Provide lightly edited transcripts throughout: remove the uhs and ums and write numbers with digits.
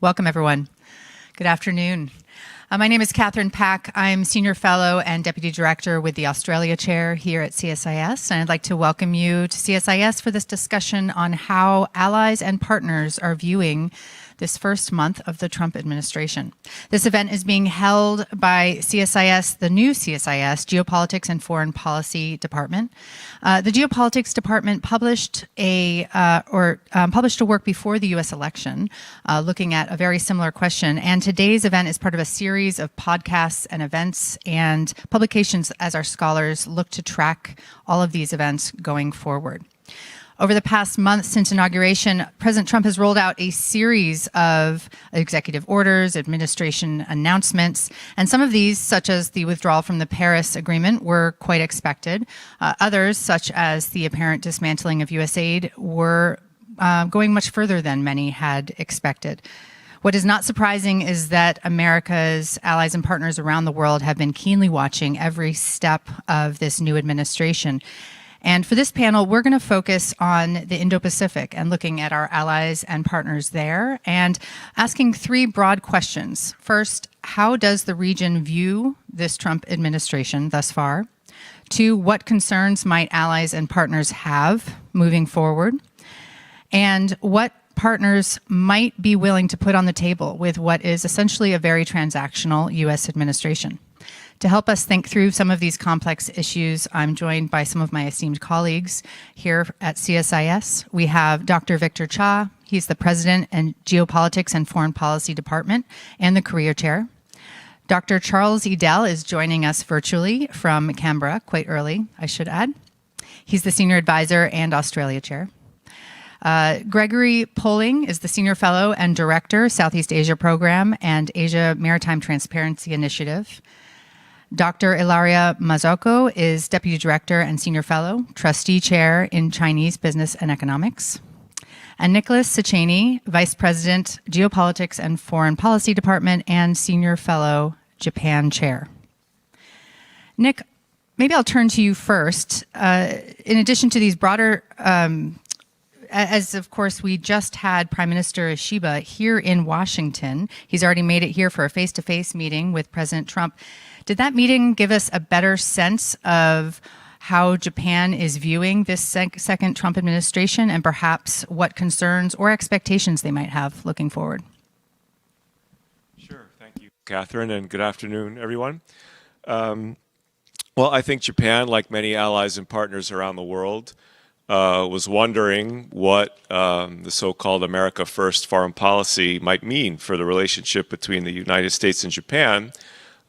Welcome, everyone. Good afternoon. My name is Catherine Pack. I'm Senior Fellow and Deputy Director with the Australia Chair here at CSIS, and I'd like to welcome you to CSIS for this discussion on how allies and partners are viewing this first month of the Trump administration. This event is being held by CSIS, the new CSIS, Geopolitics and Foreign Policy Department. The Geopolitics Department published a work before the U.S. election looking at a very similar question, and today's event is part of a series of podcasts and events and publications as our scholars look to track all of these events going forward. Over the past month since inauguration, President Trump has rolled out a series of executive orders, administration announcements, and some of these, such as the withdrawal from the Paris Agreement, were quite expected. Others, such as the apparent dismantling of U.S. aid, were going much further than many had expected. What is not surprising is that America's allies and partners around the world have been keenly watching every step of this new administration. And for this panel, we're going to focus on the Indo-Pacific and looking at our allies and partners there and asking three broad questions. First, how does the region view this Trump administration thus far? Two, what concerns might allies and partners have moving forward? And what partners might be willing to put on the table with what is essentially a very transactional U.S. administration? To help us think through some of these complex issues, I'm joined by some of my esteemed colleagues here at CSIS. We have Dr. Victor Cha. He's the President and Geopolitics and Foreign Policy Department and the Career Chair. Dr. Charles Edel is joining us virtually from Canberra, quite early, I should add. He's the Senior Advisor and Australia Chair. Gregory Poling is the Senior Fellow and Director, Southeast Asia Program and Asia Maritime Transparency Initiative. Dr. Ilaria Mazzocco is Deputy Director and Senior Fellow, Trustee Chair in Chinese Business and Economics. And Nicholas Sacchini, Vice President, Geopolitics and Foreign Policy Department and Senior Fellow, Japan Chair. Nick, maybe I'll turn to you first. In addition to these broader as of course we just had Prime Minister Ishiba here in Washington. He's already made it here for a face-to-face meeting with President Trump. Did that meeting give us a better sense of how Japan is viewing this second Trump administration and perhaps what concerns or expectations they might have looking forward? Sure. Thank you, Catherine, and good afternoon, everyone. Well, I think Japan, like many allies and partners around the world, was wondering what the so-called America First foreign policy might mean for the relationship between the United States and Japan,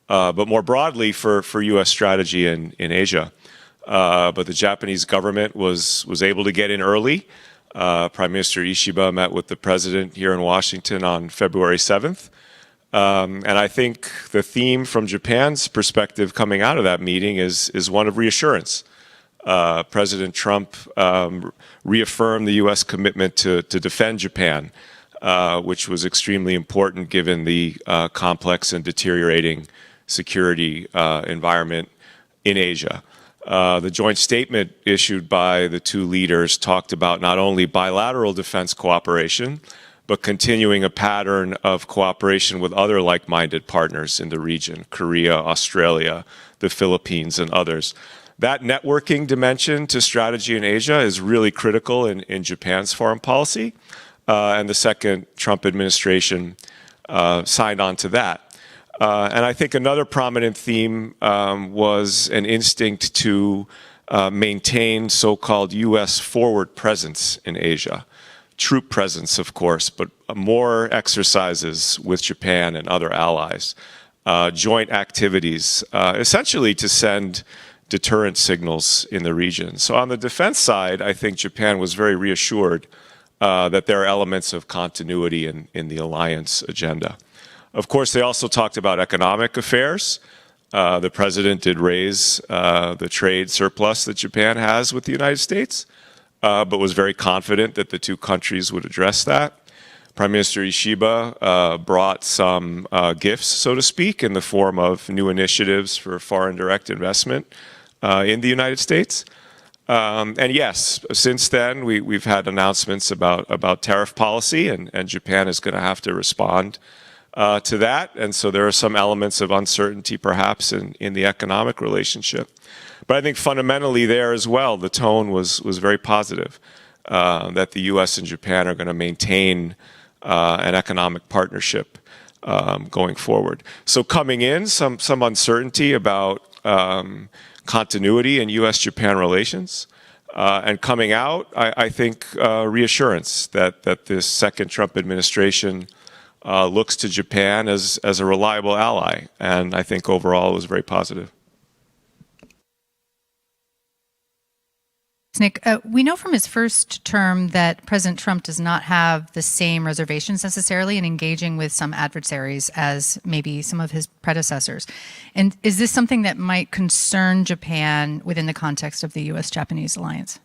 but more broadly for U.S. strategy in Asia. But the Japanese government was able to get in early. Prime Minister Ishiba met with the president here in Washington on February 7th. And I think the theme from Japan's perspective coming out of that meeting is one of reassurance. President Trump reaffirmed the U.S. commitment to defend Japan, which was extremely important given the complex and deteriorating security environment in Asia. The joint statement issued by the two leaders talked about not only bilateral defense cooperation, but continuing a pattern of cooperation with other like-minded partners in the region, Korea, Australia, the Philippines, and others. That networking dimension to strategy in Asia is really critical in Japan's foreign policy, and the second Trump administration signed on to that. And I think another prominent theme was an instinct to maintain so-called U.S. forward presence in Asia. Troop presence, of course, but more exercises with Japan and other allies. Joint activities, essentially to send deterrent signals in the region. So on the defense side, I think Japan was very reassured that there are elements of continuity in the alliance agenda. Of course, they also talked about economic affairs. The president did raise the trade surplus that Japan has with the United States, but was very confident that the two countries would address that. Prime Minister Ishiba brought some gifts, so to speak, in the form of new initiatives for foreign direct investment in the United States. And yes, since then, we've had announcements about tariff policy, and Japan is going to have to respond to that. And so there are some elements of uncertainty, perhaps, in the economic relationship. But I think fundamentally there as well, the tone was very positive, that the U.S. and Japan are going to maintain an economic partnership going forward. So coming in, some uncertainty about continuity in U.S.-Japan relations. And coming out, I think reassurance that this second Trump administration looks to Japan as a reliable ally. And I think overall it was very positive. Nick, we know from his first term that President Trump does not have the same reservations necessarily in engaging with some adversaries as maybe some of his predecessors. And is this something that might concern Japan within the context of the U.S.-Japanese alliance?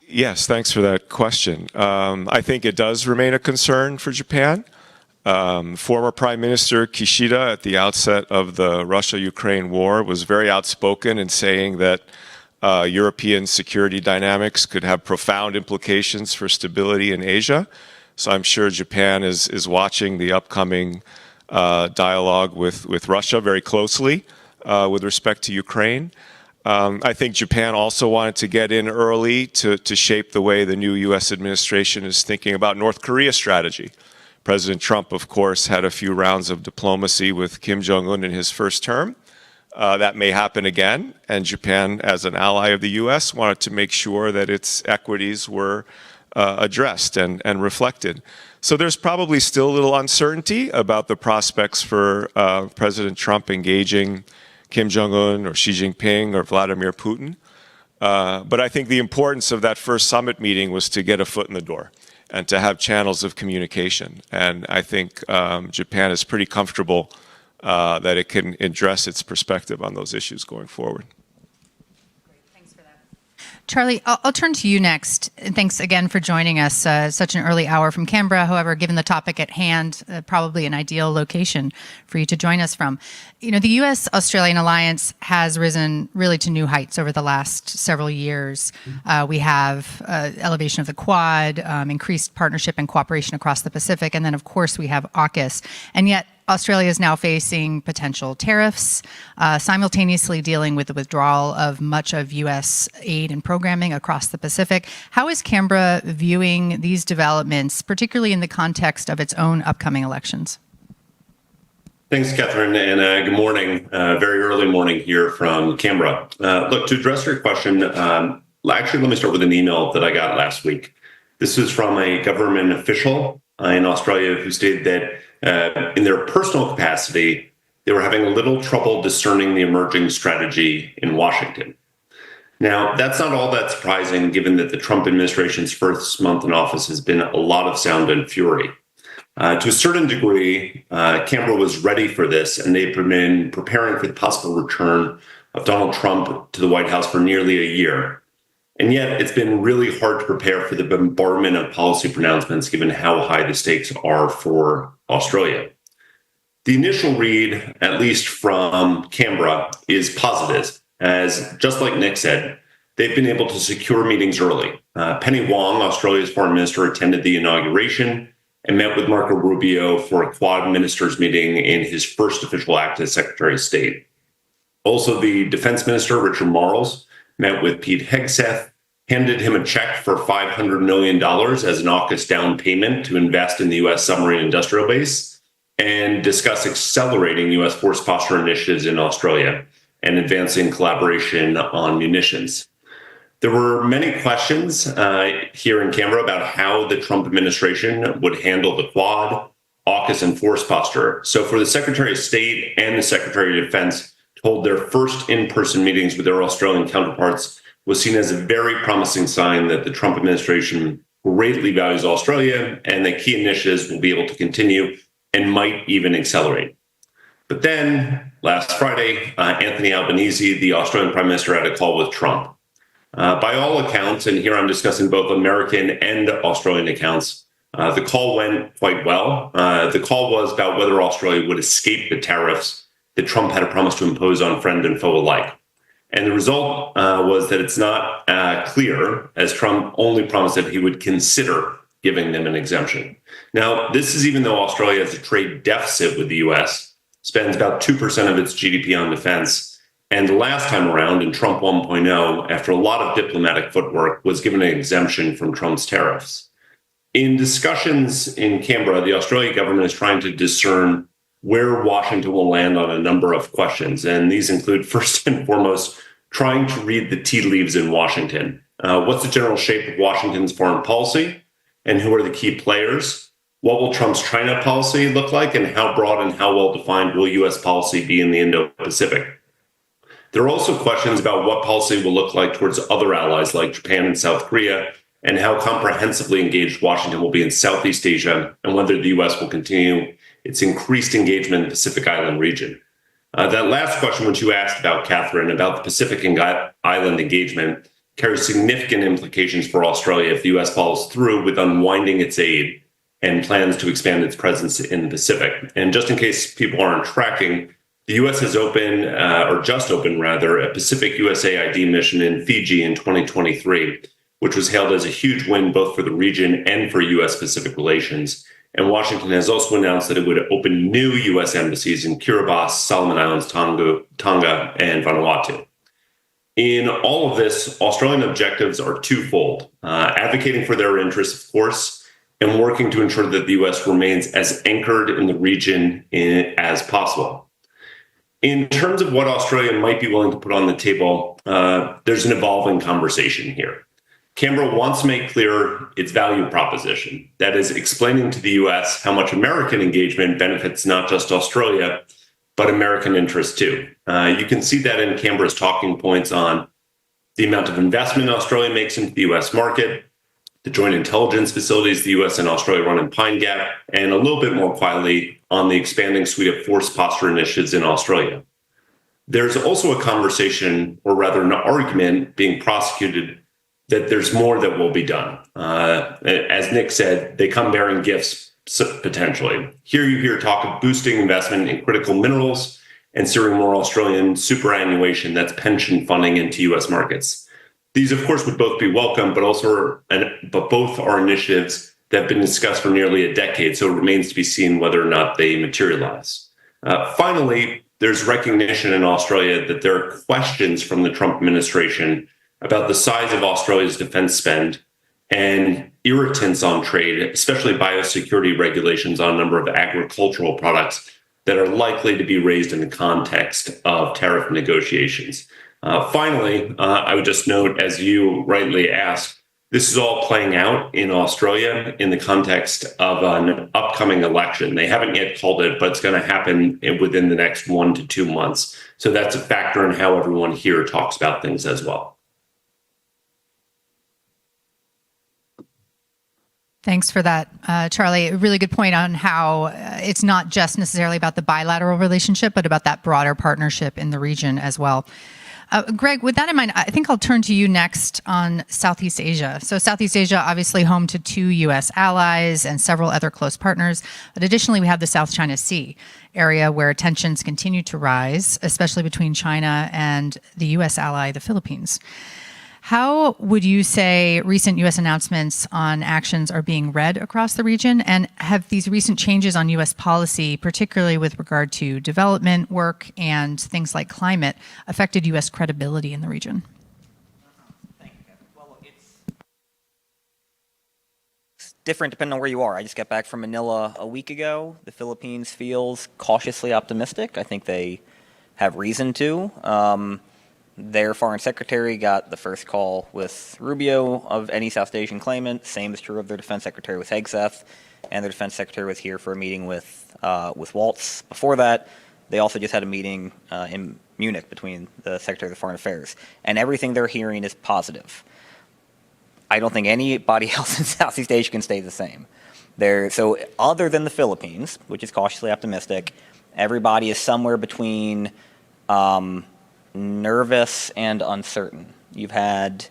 Yes, thanks for that question. I think it does remain a concern for Japan. Former Prime Minister Kishida, at the outset of the Russia-Ukraine war, was very outspoken in saying that European security dynamics could have profound implications for stability in Asia. So I'm sure Japan is watching the upcoming dialogue with Russia very closely with respect to Ukraine. I think Japan also wanted to get in early to shape the way the new U.S. administration is thinking about North Korea strategy. President Trump, of course, had a few rounds of diplomacy with Kim Jong-un in his first term. That may happen again, and Japan, as an ally of the U.S., wanted to make sure that its equities were addressed and reflected. So there's probably still a little uncertainty about the prospects for President Trump engaging Kim Jong-un or Xi Jinping or Vladimir Putin. But I think the importance of that first summit meeting was to get a foot in the door and to have channels of communication. And I think Japan is pretty comfortable that it can address its perspective on those issues going forward. Great, thanks for that. Charlie, I'll turn to you next. And thanks again for joining us. Such an early hour from Canberra. However, given the topic at hand, probably an ideal location for you to join us from. You know, the U.S.-Australian alliance has risen really to new heights over the last several years. We have elevation of the Quad, increased partnership and cooperation across the Pacific, and then, of course, we have AUKUS. And yet, Australia is now facing potential tariffs, simultaneously dealing with the withdrawal of much of U.S. aid and programming across the Pacific. How is Canberra viewing these developments, particularly in the context of its own upcoming elections? Thanks, Catherine, and good morning. Very early morning here from Canberra. Look, to address your question, actually, let me start with an email that I got last week. This is from a government official in Australia who stated that in their personal capacity, they were having a little trouble discerning the emerging strategy in Washington. Now, that's not all that surprising, given that the Trump administration's first month in office has been a lot of sound and fury. To a certain degree, Canberra was ready for this, and they've been preparing for the possible return of Donald Trump to the White House for nearly a year. And yet, it's been really hard to prepare for the bombardment of policy pronouncements, given how high the stakes are for Australia. The initial read, at least from Canberra, is positive, as just like Nick said, they've been able to secure meetings early. Penny Wong, Australia's foreign minister, attended the inauguration and met with Marco Rubio for a Quad ministers meeting in his first official act as Secretary of State. Also, the defense minister, Richard Marles, met with Pete Hegseth, handed him a check for $500 million as an AUKUS down payment to invest in the U.S. submarine industrial base, and discuss accelerating U.S. force posture initiatives in Australia and advancing collaboration on munitions. There were many questions here in Canberra about how the Trump administration would handle the Quad, AUKUS, and force posture. So for the Secretary of State and the Secretary of Defense to hold their first in-person meetings with their Australian counterparts was seen as a very promising sign that the Trump administration greatly values Australia and that key initiatives will be able to continue and might even accelerate. But then, last Friday, Anthony Albanese, the Australian Prime Minister, had a call with Trump. By all accounts, and here I'm discussing both American and Australian accounts, the call went quite well. The call was about whether Australia would escape the tariffs that Trump had promised to impose on friend and foe alike. And the result was that it's not clear, as Trump only promised that he would consider giving them an exemption. Now, this is even though Australia has a trade deficit with the US, spends about 2% of its GDP on defense. And the last time around, in Trump 1.0, after a lot of diplomatic footwork, was given an exemption from Trump's tariffs. In discussions in Canberra, the Australian government is trying to discern where Washington will land on a number of questions. And these include, first and foremost, trying to read the tea leaves in Washington. What's the general shape of Washington's foreign policy? And who are the key players? What will Trump's China policy look like? And how broad and how well defined will US policy be in the Indo-Pacific? There are also questions about what policy will look like towards other allies like Japan and South Korea, and how comprehensively engaged Washington will be in Southeast Asia, and whether the US will continue its increased engagement in the Pacific Island region. That last question, which you asked about, Catherine, about the Pacific Island engagement, carries significant implications for Australia if the US follows through with unwinding its aid and plans to expand its presence in the Pacific. And just in case people aren't tracking, the U.S. has opened, or just opened rather, a Pacific USAID mission in Fiji in 2023, which was hailed as a huge win both for the region and for U.S.-Pacific relations. And Washington has also announced that it would open new U.S. embassies in Kiribati, Solomon Islands, Tonga, and Vanuatu. In all of this, Australian objectives are twofold: advocating for their interests, of course, and working to ensure that the U.S. remains as anchored in the region as possible. In terms of what Australia might be willing to put on the table, there's an evolving conversation here. Canberra wants to make clear its value proposition, that is, explaining to the US how much American engagement benefits not just Australia, but American interests too. You can see that in Canberra's talking points on the amount of investment Australia makes into the US market, the joint intelligence facilities the US and Australia run in Pine Gap, and a little bit more quietly on the expanding suite of force posture initiatives in Australia. There's also a conversation, or rather an argument being prosecuted, that there's more that will be done. As Nick said, they come bearing gifts, potentially. Here you hear talk of boosting investment in critical minerals and steering more Australian superannuation, that's pension funding, into US markets. These, of course, would both be welcome, but both are initiatives that have been discussed for nearly a decade, so it remains to be seen whether or not they materialize. Finally, there's recognition in Australia that there are questions from the Trump administration about the size of Australia's defense spend and irritants on trade, especially biosecurity regulations on a number of agricultural products that are likely to be raised in the context of tariff negotiations. Finally, I would just note, as you rightly asked, this is all playing out in Australia in the context of an upcoming election. They haven't yet called it, but it's going to happen within the next 1 to 2 months. So that's a factor in how everyone here talks about things as well. Thanks for that, Charlie. A really good point on how it's not just necessarily about the bilateral relationship, but about that broader partnership in the region as well. Greg, with that in mind, I think I'll turn to you next on Southeast Asia. So Southeast Asia, obviously home to 2 U.S. allies and several other close partners. But additionally, we have the South China Sea area where tensions continue to rise, especially between China and the U.S. ally, the Philippines. How would you say recent U.S. announcements on actions are being read across the region? And have these recent changes on U.S. policy, particularly with regard to development work and things like climate, affected U.S. credibility in the region? Thank you, Kevin. Well, it's different depending on where you are. I just got back from Manila a week ago. The Philippines feels cautiously optimistic. I think they have reason to. Their foreign secretary got the first call with Rubio of any South Asian claimant. Same is true of their defense secretary with Hegseth, and their defense secretary was here for a meeting with Waltz. Before that, they also just had a meeting in Munich between the Secretary of Foreign Affairs, and everything they're hearing is positive. I don't think anybody else in Southeast Asia can stay the same. So other than the Philippines, which is cautiously optimistic, everybody is somewhere between nervous and uncertain. You've had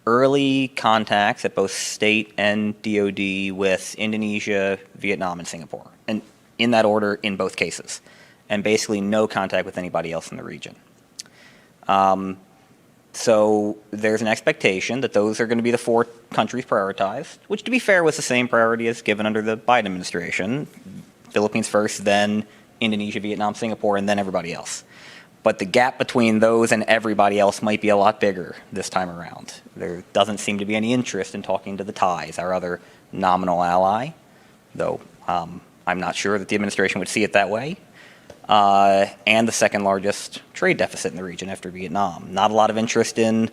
early contacts at both state and DoD with Indonesia, Vietnam, and Singapore, and in that order in both cases, and basically no contact with anybody else in the region. So there's an expectation that those are going to be the 4 countries prioritized, which, to be fair, was the same priority as given under the Biden administration. Philippines first, then Indonesia, Vietnam, Singapore, and then everybody else. But the gap between those and everybody else might be a lot bigger this time around. There doesn't seem to be any interest in talking to the Thais, our other nominal ally, though I'm not sure that the administration would see it that way. And the second largest trade deficit in the region after Vietnam. Not a lot of interest in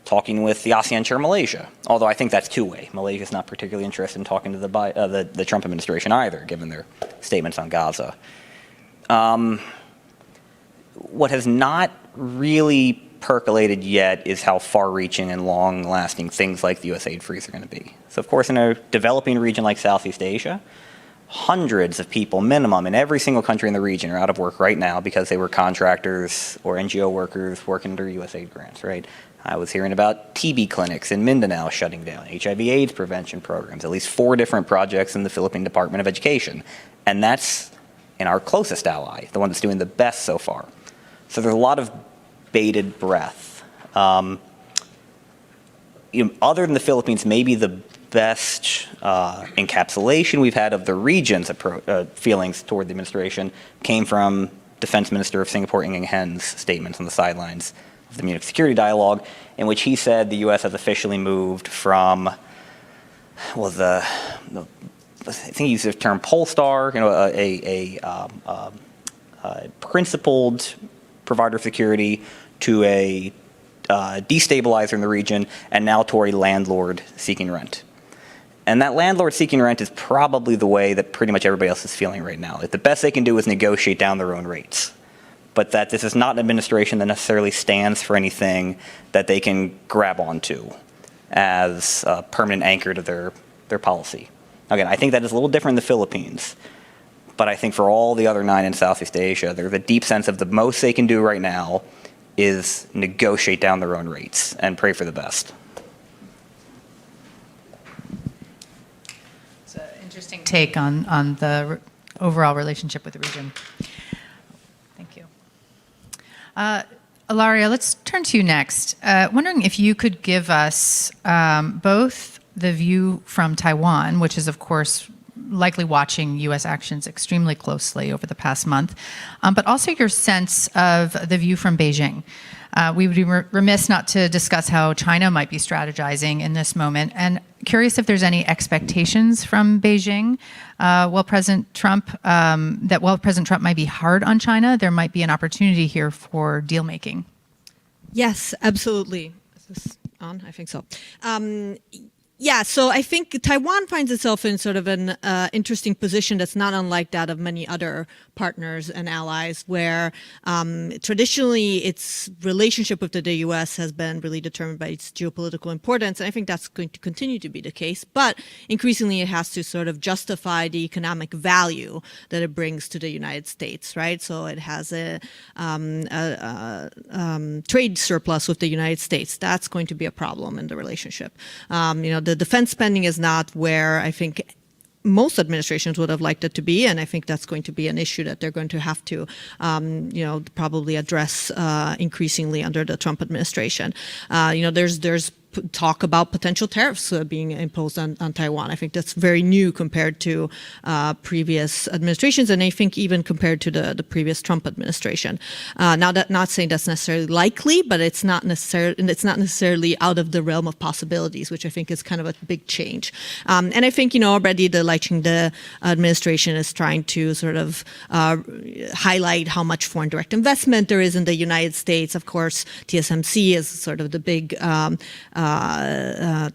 talking with the ASEAN chair Malaysia, although I think that's two-way. Malaysia's not particularly interested in talking to the Trump administration either, given their statements on Gaza. What has not really percolated yet is how far-reaching and long-lasting things like the U.S. aid freeze are going to be. So, of course, in a developing region like Southeast Asia, hundreds of people minimum in every single country in the region are out of work right now because they were contractors or NGO workers working under USAID grants, right? I was hearing about TB clinics in Mindanao shutting down, HIV/AIDS prevention programs, at least 4 different projects in the Philippine Department of Education. And that's in our closest ally, the one that's doing the best so far. So there's a lot of bated breath. Other than the Philippines, maybe the best encapsulation we've had of the region's feelings toward the administration came from Defense Minister of Singapore Ng Eng Hen's statements on the sidelines of the Munich Security Dialogue, in which he said the U.S. has officially moved from, I think he used the term Polestar, a principled provider of security, to a destabilizer in the region, and now to a landlord seeking rent. And that landlord seeking rent is probably the way that pretty much everybody else is feeling right now. That the best they can do is negotiate down their own rates. But that this is not an administration that necessarily stands for anything that they can grab onto as a permanent anchor to their policy. Again, I think that is a little different in the Philippines. But I think for all the other 9 in Southeast Asia, there's a deep sense of the most they can do right now is negotiate down their own rates and pray for the best. It's an interesting take on the overall relationship with the region. Thank you. Ilaria, let's turn to you next. Wondering if you could give us both the view from Taiwan, which is, of course, likely watching U.S. actions extremely closely over the past month, but also your sense of the view from Beijing. We would be remiss not to discuss how China might be strategizing in this moment, and curious if there's any expectations from Beijing while President Trump might be hard on China, there might be an opportunity here for deal making. Yes, absolutely. Is this on? I think so. Yeah, so I think Taiwan finds itself in sort of an interesting position that's not unlike that of many other partners and allies, where traditionally its relationship with the U.S. has been really determined by its geopolitical importance, and I think that's going to continue to be the case. But increasingly, it has to sort of justify the economic value that it brings to the United States, right? So it has a trade surplus with the United States. That's going to be a problem in the relationship. The defense spending is not where I think most administrations would have liked it to be, and I think that's going to be an issue that they're going to have to, probably address increasingly under the Trump administration. There's talk about potential tariffs being imposed on Taiwan. I think that's very new compared to previous administrations, and I think even compared to the previous Trump administration. Now, not saying that's necessarily likely, but it's not necessarily out of the realm of possibilities, which I think is kind of a big change. And I think already the Lai Ching-te administration is trying to sort of highlight how much foreign direct investment there is in the United States. Of course, TSMC is sort of the big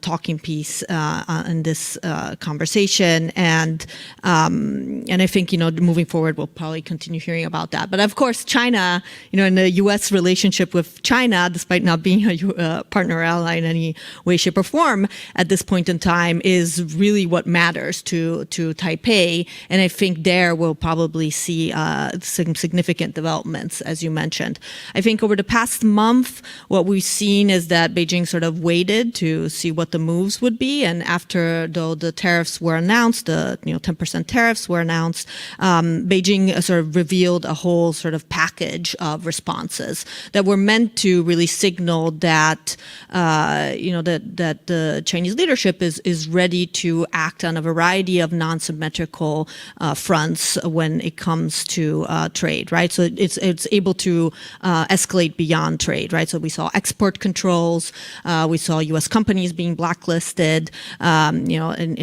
talking piece in this conversation, and I think moving forward we'll probably continue hearing about that. But of course, China, in the U.S. relationship with China, despite not being a partner or ally in any way, shape, or form at this point in time, is really what matters to Taipei, and I think there we'll probably see some significant developments, as you mentioned. I think over the past month, what we've seen is that Beijing sort of waited to see what the moves would be. And after, though, the tariffs were announced, the 10% tariffs were announced, Beijing sort of revealed a whole sort of package of responses that were meant to really signal that that the Chinese leadership is ready to act on a variety of non-symmetrical fronts when it comes to trade, right? So it's able to escalate beyond trade, right? So we saw export controls, we saw U.S. companies being blacklisted,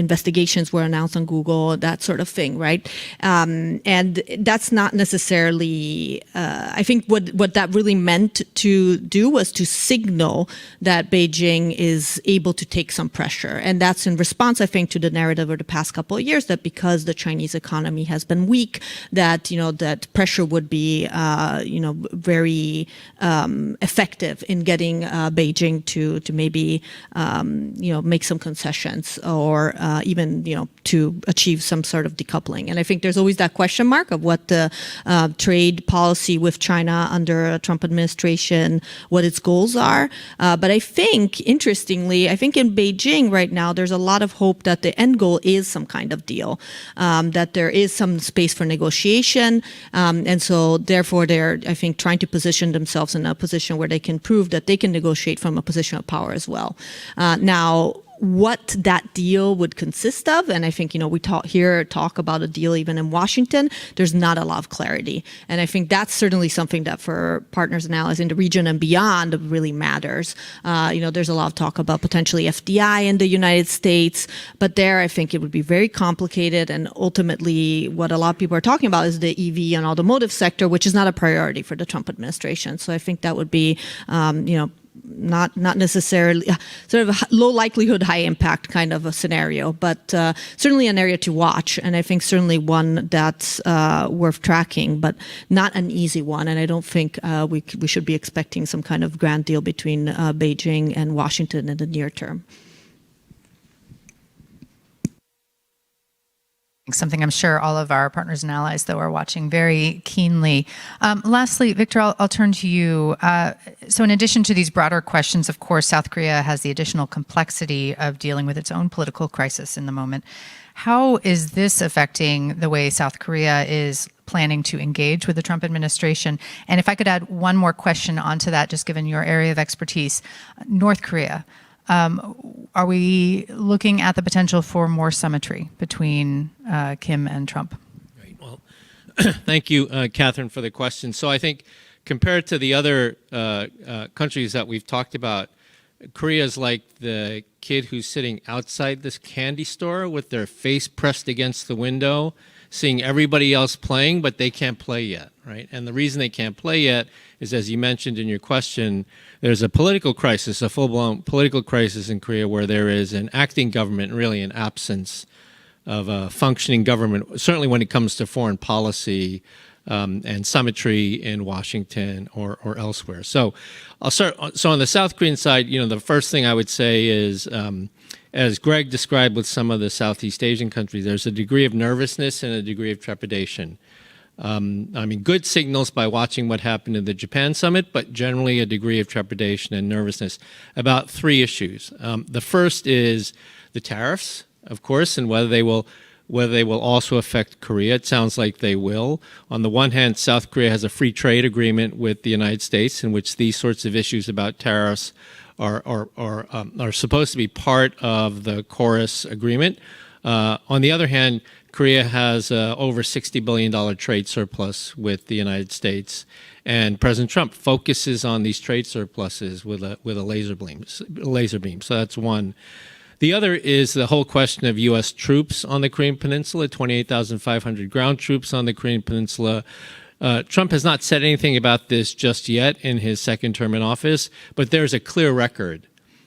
investigations were announced on Google, that sort of thing, right? And that's not necessarily, I think what that really meant to do was to signal that Beijing is able to take some pressure. And that's in response, I think, to the narrative of the past couple of years that because the Chinese economy has been weak, that, that pressure would be, very effective in getting Beijing to maybe, make some concessions or even, to achieve some sort of decoupling. And I think there's always that question mark of what the trade policy with China under a Trump administration, what its goals are. But I think, interestingly, in Beijing right now, there's a lot of hope that the end goal is some kind of deal, that there is some space for negotiation. And so therefore, they're, I think, trying to position themselves in a position where they can prove that they can negotiate from a position of power as well. Now, what that deal would consist of, and I think, we talk about a deal even in Washington, there's not a lot of clarity. And I think that's certainly something that for partners and allies in the region and beyond really matters. There's a lot of talk about potentially FDI in the United States, but there I think it would be very complicated, and ultimately what a lot of people are talking about is the EV and automotive sector, which is not a priority for the Trump administration. So I think that would be, not necessarily sort of a low likelihood, high impact kind of a scenario, but certainly an area to watch. And I think certainly one that's worth tracking, but not an easy one. And I don't think we should be expecting some kind of grand deal between Beijing and Washington in the near term. Something I'm sure all of our partners and allies, though, are watching very keenly. Lastly, Victor, I'll turn to you. So in addition to these broader questions, of course, South Korea has the additional complexity of dealing with its own political crisis in the moment. How is this affecting the way South Korea is planning to engage with the Trump administration? And if I could add one more question onto that, just given your area of expertise, North Korea. Are we looking at the potential for more symmetry between Kim and Trump? Right. Well, thank you, Catherine, for the question. So I think compared to the other countries that we've talked about, Korea is like the kid who's sitting outside this candy store with their face pressed against the window, seeing everybody else playing, but they can't play yet, right? And the reason they can't play yet is, as you mentioned in your question, there's a political crisis, a full-blown political crisis in Korea where there is an acting government, really an absence of a functioning government, certainly when it comes to foreign policy and symmetry in Washington or elsewhere. So I'll start. So on the South Korean side, the first thing I would say is, as Greg described with some of the Southeast Asian countries, there's a degree of nervousness and a degree of trepidation. Good signals by watching what happened in the Japan summit, but generally a degree of trepidation and nervousness about three issues. The first is the tariffs, of course, and whether they will also affect Korea. It sounds like they will. On the one hand, South Korea has a free trade agreement with the United States in which these sorts of issues about tariffs are supposed to be part of the chorus agreement. On the other hand, Korea has over $60 billion trade surplus with the United States, and President Trump focuses on these trade surpluses with a laser beam. So that's one. The other is the whole question of U.S. troops on the Korean Peninsula, 28,500 ground troops on the Korean Peninsula. Trump has not said anything about this just yet in his second term in office, but there's a clear record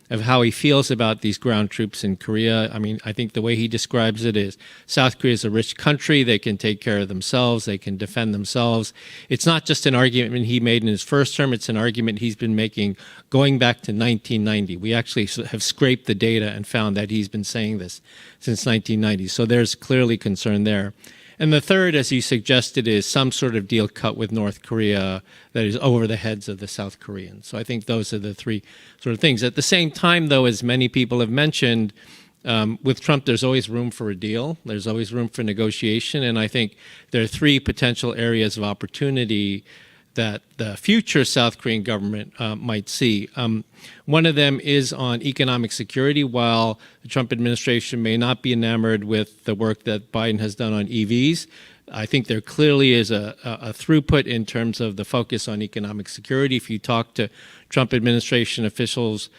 of how he feels about these ground troops in Korea. I think the way he describes it is South Korea is a rich country. They can take care of themselves. They can defend themselves. It's not just an argument he made in his first term. It's an argument he's been making going back to 1990. We actually have scraped the data and found that he's been saying this since 1990. So there's clearly concern there. And the third, as you suggested, is some sort of deal cut with North Korea that is over the heads of the South Koreans. So I think those are the three sort of things. At the same time, though, as many people have mentioned, with Trump, there's always room for a deal. There's always room for negotiation. And I think there are three potential areas of opportunity that the future South Korean government might see. One of them is on economic security. While the Trump administration may not be enamored with the work that Biden has done on EVs, I think there clearly is a throughput in terms of the focus on economic security. If you talk to Trump administration officials,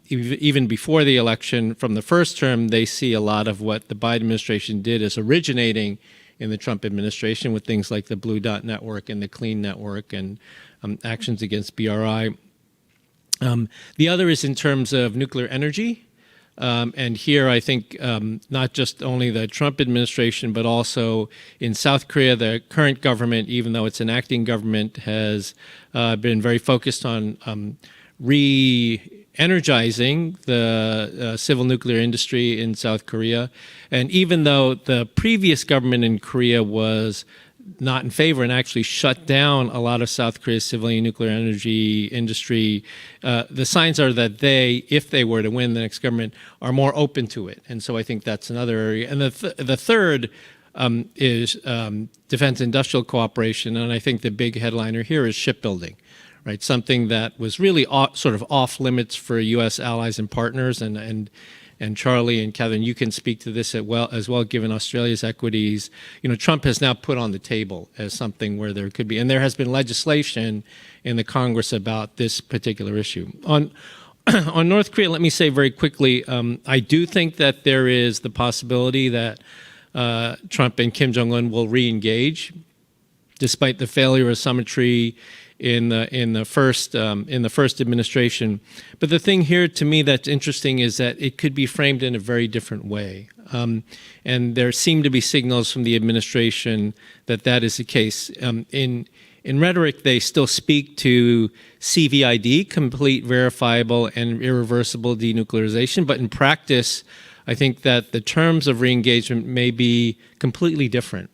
even before the election from the first term, they see a lot of what the Biden administration did as originating in the Trump administration with things like the Blue Dot Network and the Clean Network and actions against BRI. The other is in terms of nuclear energy. And here I think not just only the Trump administration, but also in South Korea, the current government, even though it's an acting government, has been very focused on re-energizing the civil nuclear industry in South Korea. And even though the previous government in Korea was not in favor and actually shut down a lot of South Korea's civilian nuclear energy industry, the signs are that they, if they were to win the next government, are more open to it. And so I think that's another area. And the third is defense industrial cooperation. And I think the big headliner here is shipbuilding. Right, something that was really sort of off limits for U.S. allies and partners, and Charlie and Catherine, you can speak to this as well, given Australia's equities. You know, Trump has now put on the table as something where there could be, and there has been legislation in the Congress about this particular issue. On North Korea, let me say very quickly, I do think that there is the possibility that Trump and Kim Jong-un will re-engage, despite the failure of symmetry in the first administration. But the thing here to me that's interesting is that it could be framed in a very different way. And there seem to be signals from the administration that that is the case. In rhetoric, they still speak to CVID, complete, verifiable, and irreversible denuclearization. But in practice, I think that the terms of re-engagement may be completely different.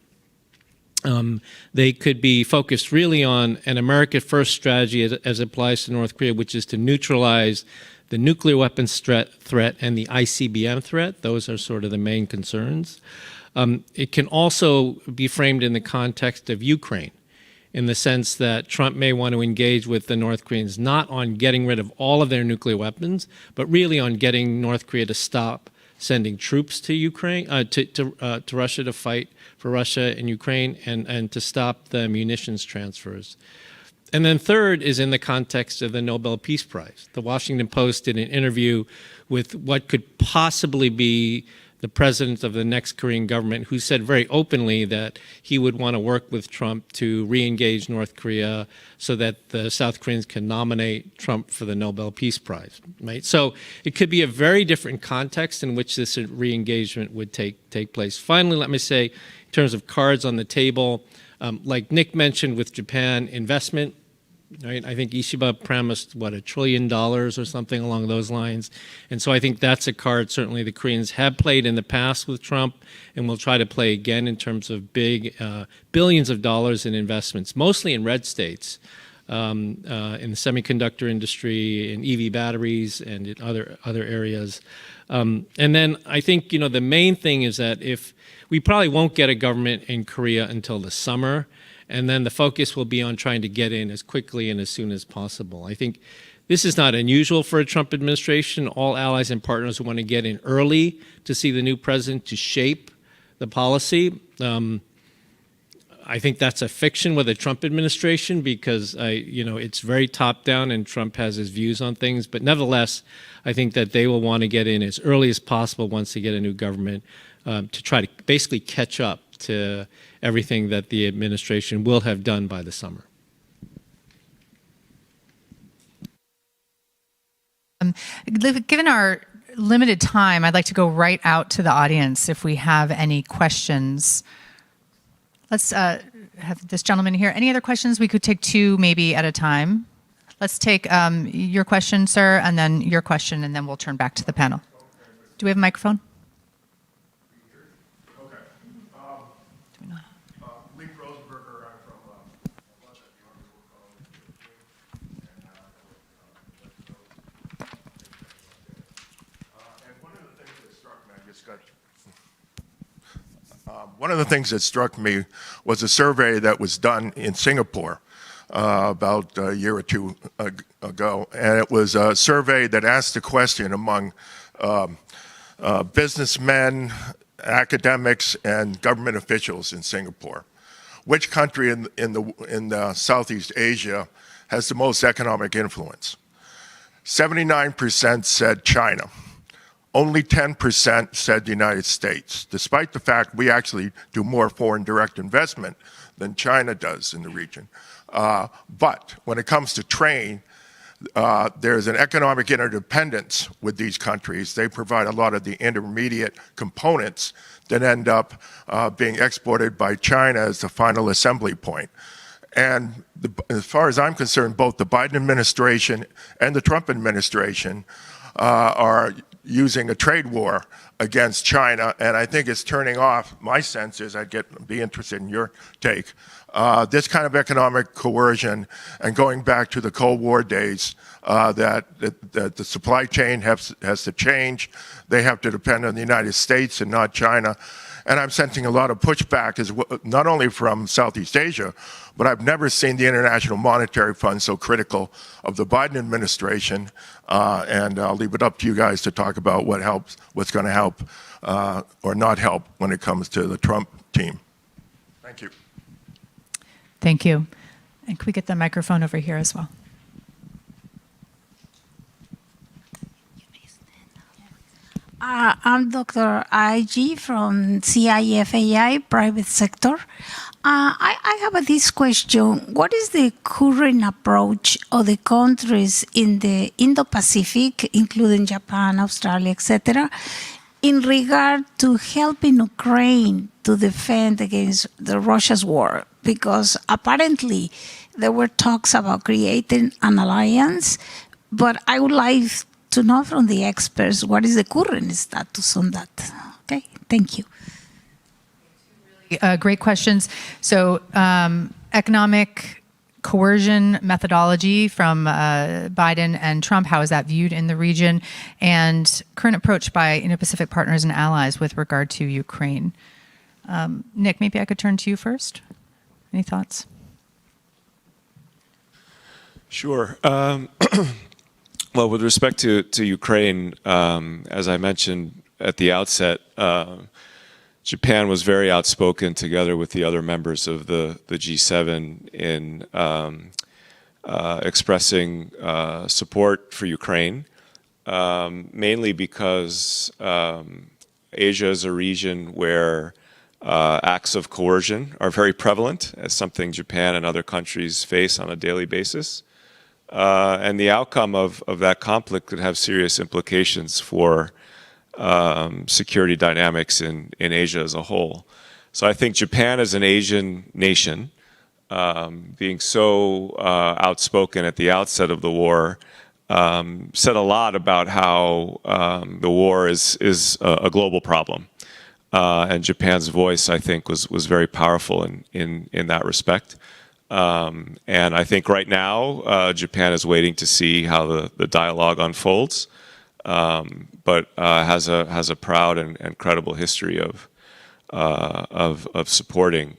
They could be focused really on an America First strategy as it applies to North Korea, which is to neutralize the nuclear weapons threat and the ICBM threat. Those are sort of the main concerns. It can also be framed in the context of Ukraine, in the sense that Trump may want to engage with the North Koreans not on getting rid of all of their nuclear weapons, but really on getting North Korea to stop sending troops to Ukraine, to Russia to fight for Russia and Ukraine, and to stop the munitions transfers. And then third is in the context of the Nobel Peace Prize. The Washington Post did an interview with what could possibly be the president of the next Korean government, who said very openly that he would want to work with Trump to re-engage North Korea so that the South Koreans can nominate Trump for the Nobel Peace Prize. Right? So it could be a very different context in which this re-engagement would take place. Finally, let me say, in terms of cards on the table, like Nick mentioned with Japan, investment. Right? I think Ishiba promised, $1 trillion or something along those lines. And so I think that's a card certainly the Koreans have played in the past with Trump and will try to play again in terms of big billions of dollars in investments, mostly in red states, in the semiconductor industry, in EV batteries, and in other areas. And then I think, the main thing is that if we probably won't get a government in Korea until the summer, and then the focus will be on trying to get in as quickly and as soon as possible. I think this is not unusual for a Trump administration. All allies and partners want to get in early to see the new president to shape the policy. I think that's a fiction with a Trump administration because it's very top down and Trump has his views on things. But nevertheless, I think that they will want to get in as early as possible once they get a new government to try to basically catch up to everything that the administration will have done by the summer. Given our limited time, I'd like to go right out to the audience if we have any questions. Let's have this gentleman here. Any other questions? We could take two maybe at a time. Let's take your question, sir, and then your question, and then we'll turn back to the panel. Do we have a microphone? Lee Rosenberger, I'm from London, the article called and one of the things that struck me, one of the things that struck me was a survey that was done in Singapore about a year or two ago, and it was a survey that asked the question among businessmen, academics, and government officials in Singapore: which country in Southeast Asia has the most economic influence? 79% said China. Only 10% said the United States, despite the fact we actually do more foreign direct investment than China does in the region. But when it comes to trade, there's an economic interdependence with these countries. They provide a lot of the intermediate components that end up being exported by China as the final assembly point. And as far as I'm concerned, both the Biden administration and the Trump administration are using a trade war against China, and I think it's turning off. My sense is, be interested in your take, this kind of economic coercion, and going back to the Cold War days, that the supply chain has to change. They have to depend on the United States and not China. And I'm sensing a lot of pushback, not only from Southeast Asia, but I've never seen the International Monetary Fund so critical of the Biden administration. And I'll leave it up to you guys to talk about what's going to help or not help when it comes to the Trump team. Thank you. Thank you. And can we get the microphone over here as well? I'm Dr. IG from CIFAI, private sector. I have this question. What is the current approach of the countries in the Indo-Pacific, including Japan, Australia, etc., in regard to helping Ukraine to defend against the Russia's war? Because apparently there were talks about creating an alliance, but I would like to know from the experts what is the current status on that. Okay, thank you. Great questions. So economic coercion methodology from Biden and Trump, how is that viewed in the region? And current approach by Indo-Pacific partners and allies with regard to Ukraine. Nick, maybe I could turn to you first. Any thoughts? Sure. Well, with respect to Ukraine, as I mentioned at the outset, Japan was very outspoken together with the other members of the G7 in expressing support for Ukraine, mainly because Asia is a region where acts of coercion are very prevalent, as something Japan and other countries face on a daily basis. And the outcome of that conflict could have serious implications for security dynamics in Asia as a whole. So I think Japan as an Asian nation, being so outspoken at the outset of the war, said a lot about how the war is a global problem. And Japan's voice, I think, was very powerful in that respect. And I think right now, Japan is waiting to see how the dialogue unfolds, but has a proud and credible history of supporting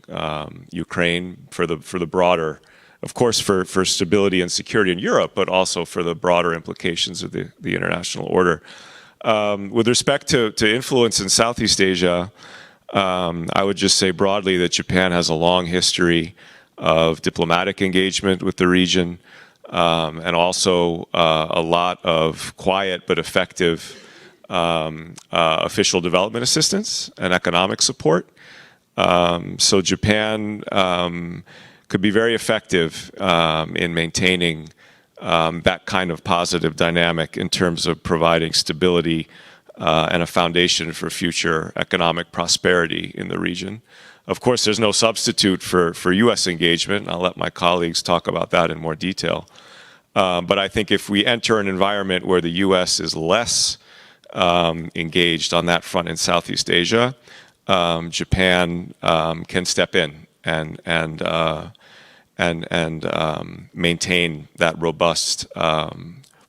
Ukraine for the broader, of course, for stability and security in Europe, but also for the broader implications of the international order. With respect to influence in Southeast Asia, I would just say broadly that Japan has a long history of diplomatic engagement with the region, and also a lot of quiet but effective official development assistance and economic support. So Japan could be very effective in maintaining that kind of positive dynamic in terms of providing stability and a foundation for future economic prosperity in the region. Of course, there's no substitute for U.S. engagement. I'll let my colleagues talk about that in more detail. But I think if we enter an environment where the U.S. is less engaged on that front in Southeast Asia, Japan can step in and maintain that robust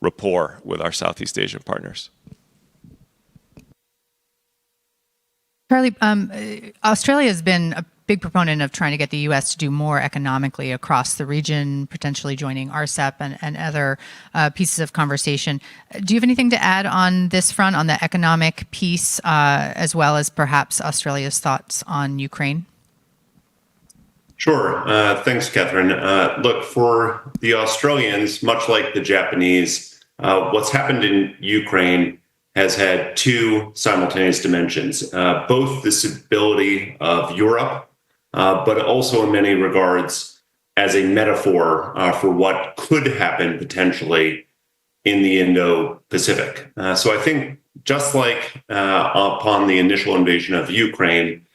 rapport with our Southeast Asian partners. Charlie, Australia has been a big proponent of trying to get the U.S. to do more economically across the region, potentially joining RCEP and other pieces of conversation. Do you have anything to add on this front, on the economic piece, as well as perhaps Australia's thoughts on Ukraine? Sure. Thanks, Catherine. Look, for the Australians, much like the Japanese, what's happened in Ukraine has had two simultaneous dimensions, both the stability of Europe, but also in many regards as a metaphor for what could happen potentially in the Indo-Pacific. So I think just like upon the initial invasion of Ukraine,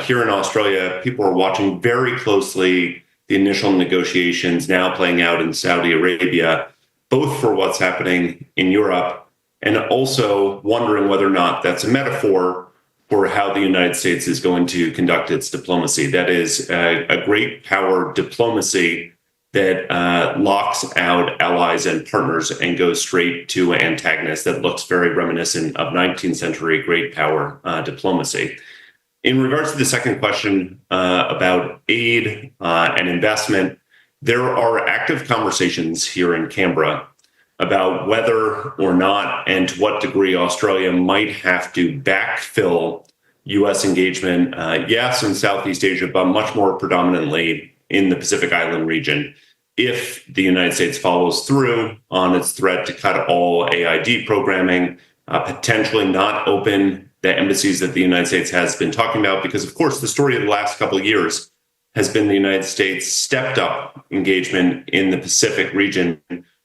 here in Australia, people are watching very closely the initial negotiations now playing out in Saudi Arabia, both for what's happening in Europe and also wondering whether or not that's a metaphor for how the United States is going to conduct its diplomacy. That is a great power diplomacy that locks out allies and partners and goes straight to antagonists. That looks very reminiscent of 19th century great power diplomacy. In regards to the second question about aid and investment, there are active conversations here in Canberra about whether or not and to what degree Australia might have to backfill U.S. engagement, yes, in Southeast Asia, but much more predominantly in the Pacific Island region, if the United States follows through on its threat to cut all AID programming, potentially not open the embassies that the United States has been talking about, because, of course, the story of the last couple of years has been the United States stepped up engagement in the Pacific region,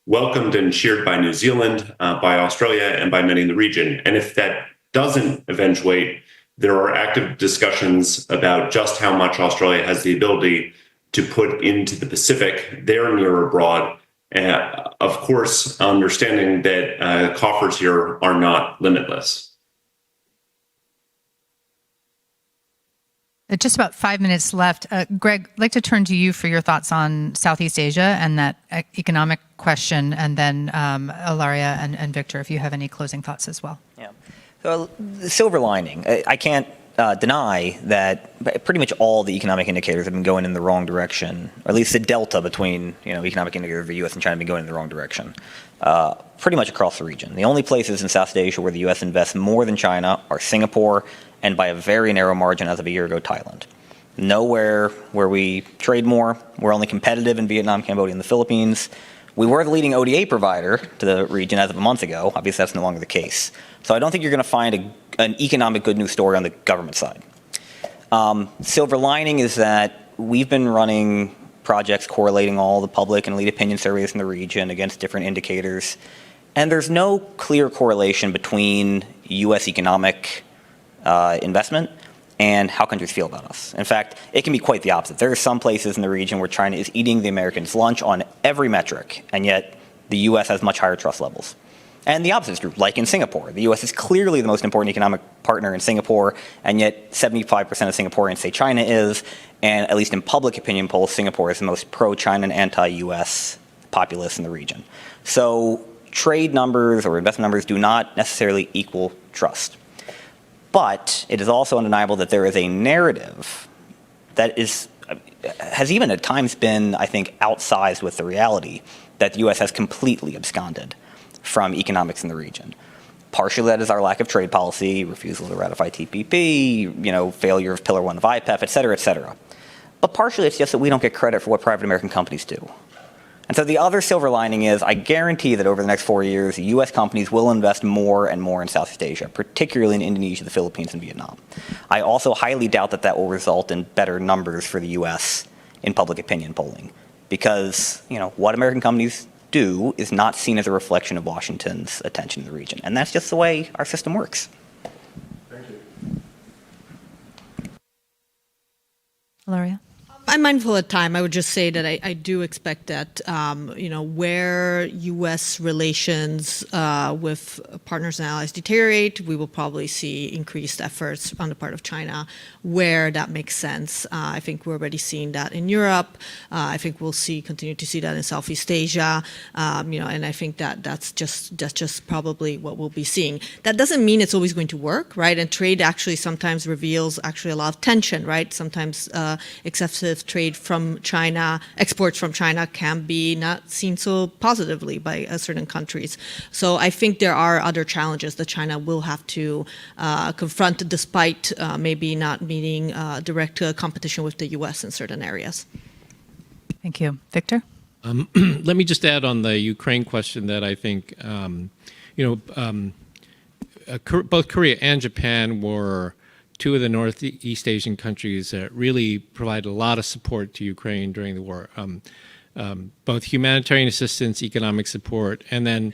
welcomed and cheered by New Zealand, by Australia, and by many in the region. And if that doesn't eventuate, there are active discussions about just how much Australia has the ability to put into the Pacific, there, near, or abroad. Of course, understanding that coffers here are not limitless. Just about 5 minutes left. Greg, I'd like to turn to you for your thoughts on Southeast Asia and that economic question, and then Ilaria and Victor, if you have any closing thoughts as well. Yeah. So the silver lining, I can't deny that pretty much all the economic indicators have been going in the wrong direction, or at least the delta between economic indicators of the U.S. and China have been going in the wrong direction, pretty much across the region. The only places in Southeast Asia where the U.S. invests more than China are Singapore, and by a very narrow margin as of a year ago, Thailand. Nowhere where we trade more. We're only competitive in Vietnam, Cambodia, and the Philippines. We were the leading ODA provider to the region as of a month ago. Obviously, that's no longer the case. So I don't think you're going to find an economic good news story on the government side. Silver lining is that we've been running projects correlating all the public and elite opinion surveys in the region against different indicators. And there's no clear correlation between U.S. economic investment and how countries feel about us. In fact, it can be quite the opposite. There are some places in the region where China is eating the Americans' lunch on every metric, and yet the U.S. has much higher trust levels. And the opposite is true, like in Singapore. The U.S. is clearly the most important economic partner in Singapore, and yet 75% of Singaporeans say China is, and at least in public opinion polls, Singapore is the most pro-China and anti-U.S. populace in the region. So trade numbers or investment numbers do not necessarily equal trust. But it is also undeniable that there is a narrative that has even at times been, I think, outsized with the reality that the U.S. has completely absconded from economics in the region. Partially that is our lack of trade policy, refusal to ratify TPP, failure of Pillar 1 of IPEF, et cetera, et cetera. But partially it's just that we don't get credit for what private American companies do. And so the other silver lining is I guarantee that over the next 4 years, U.S. companies will invest more and more in Southeast Asia, particularly in Indonesia, the Philippines, and Vietnam. I also highly doubt that will result in better numbers for the U.S. in public opinion polling, because what American companies do is not seen as a reflection of Washington's attention in the region. And that's just the way our system works. Ilaria? I'm mindful of time. I would just say that I do expect that, where U.S. relations with partners and allies deteriorate, we will probably see increased efforts on the part of China where that makes sense. I think we're already seeing that in Europe. I think we'll continue to see that in Southeast Asia. And I think that's just probably what we'll be seeing. That doesn't mean it's always going to work, right? And trade actually sometimes reveals actually a lot of tension, right? Sometimes excessive trade from China, exports from China can be not seen so positively by certain countries. So I think there are other challenges that China will have to confront despite maybe not meeting direct competition with the U.S. in certain areas. Thank you. Victor? Let me just add on the Ukraine question that I think, both Korea and Japan were two of the Northeast Asian countries that really provided a lot of support to Ukraine during the war, both humanitarian assistance, economic support, and then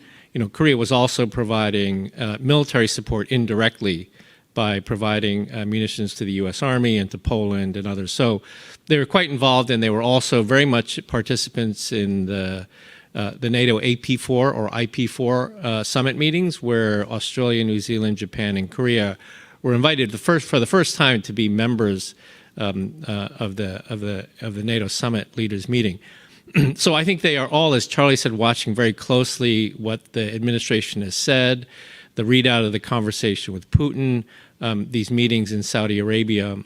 Korea was also providing military support indirectly by providing munitions to the U.S. Army and to Poland and others. So they were quite involved, and they were also very much participants in the NATO AP4 or IP4 summit meetings, where Australia, New Zealand, Japan, and Korea were invited for the first time to be members of the NATO summit leaders meeting. So I think they are all, as Charlie said, watching very closely what the administration has said, the readout of the conversation with Putin, these meetings in Saudi Arabia,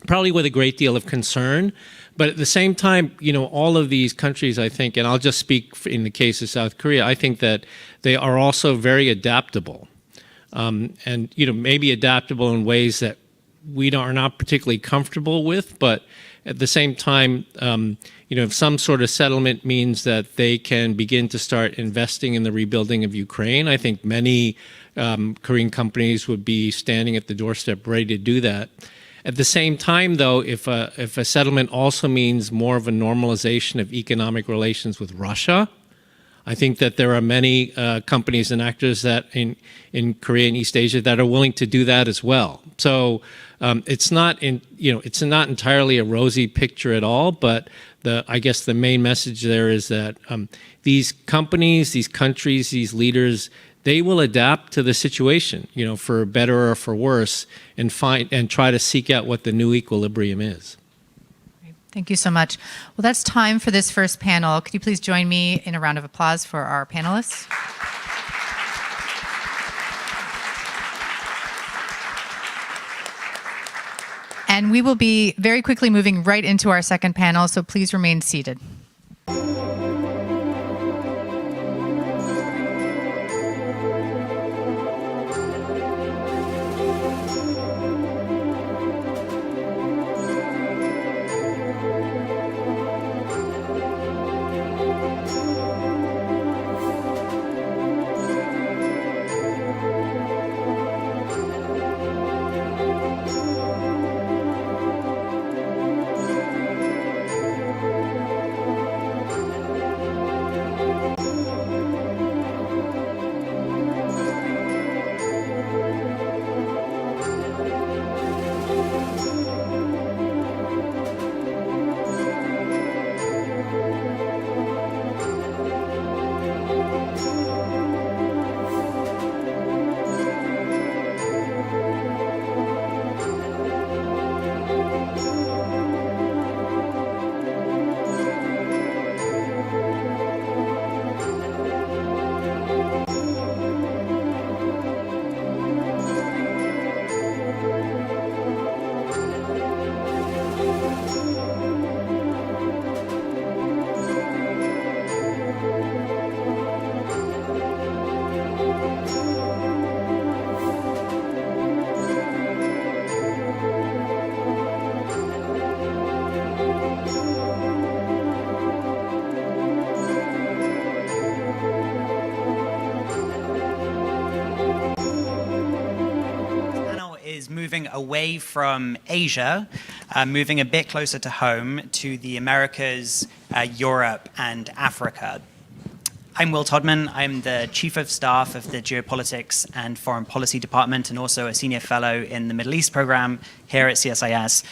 probably with a great deal of concern. But at the same time, all of these countries, I think, and I'll just speak in the case of South Korea, I think that they are also very adaptable. And maybe adaptable in ways that we are not particularly comfortable with, but at the same time, if some sort of settlement means that they can begin to start investing in the rebuilding of Ukraine, I think many Korean companies would be standing at the doorstep ready to do that. At the same time, though, if a settlement also means more of a normalization of economic relations with Russia, I think that there are many companies and actors that in Korea and East Asia that are willing to do that as well. So it's not entirely a rosy picture at all. But I guess the main message there is that these companies, these countries, these leaders, they will adapt to the situation, for better or for worse, and try to seek out what the new equilibrium is. Thank you so much. Well, that's time for this first panel. Could you please join me in a round of applause for our panelists? And we will be very quickly moving right into our second panel, so please remain seated. Moving away from Asia, moving a bit closer to home to the Americas, Europe, and Africa. I'm Will Todman. I'm the Chief of Staff of the Geopolitics and Foreign Policy Department and also a Senior Fellow in the Middle East program here at CSIS.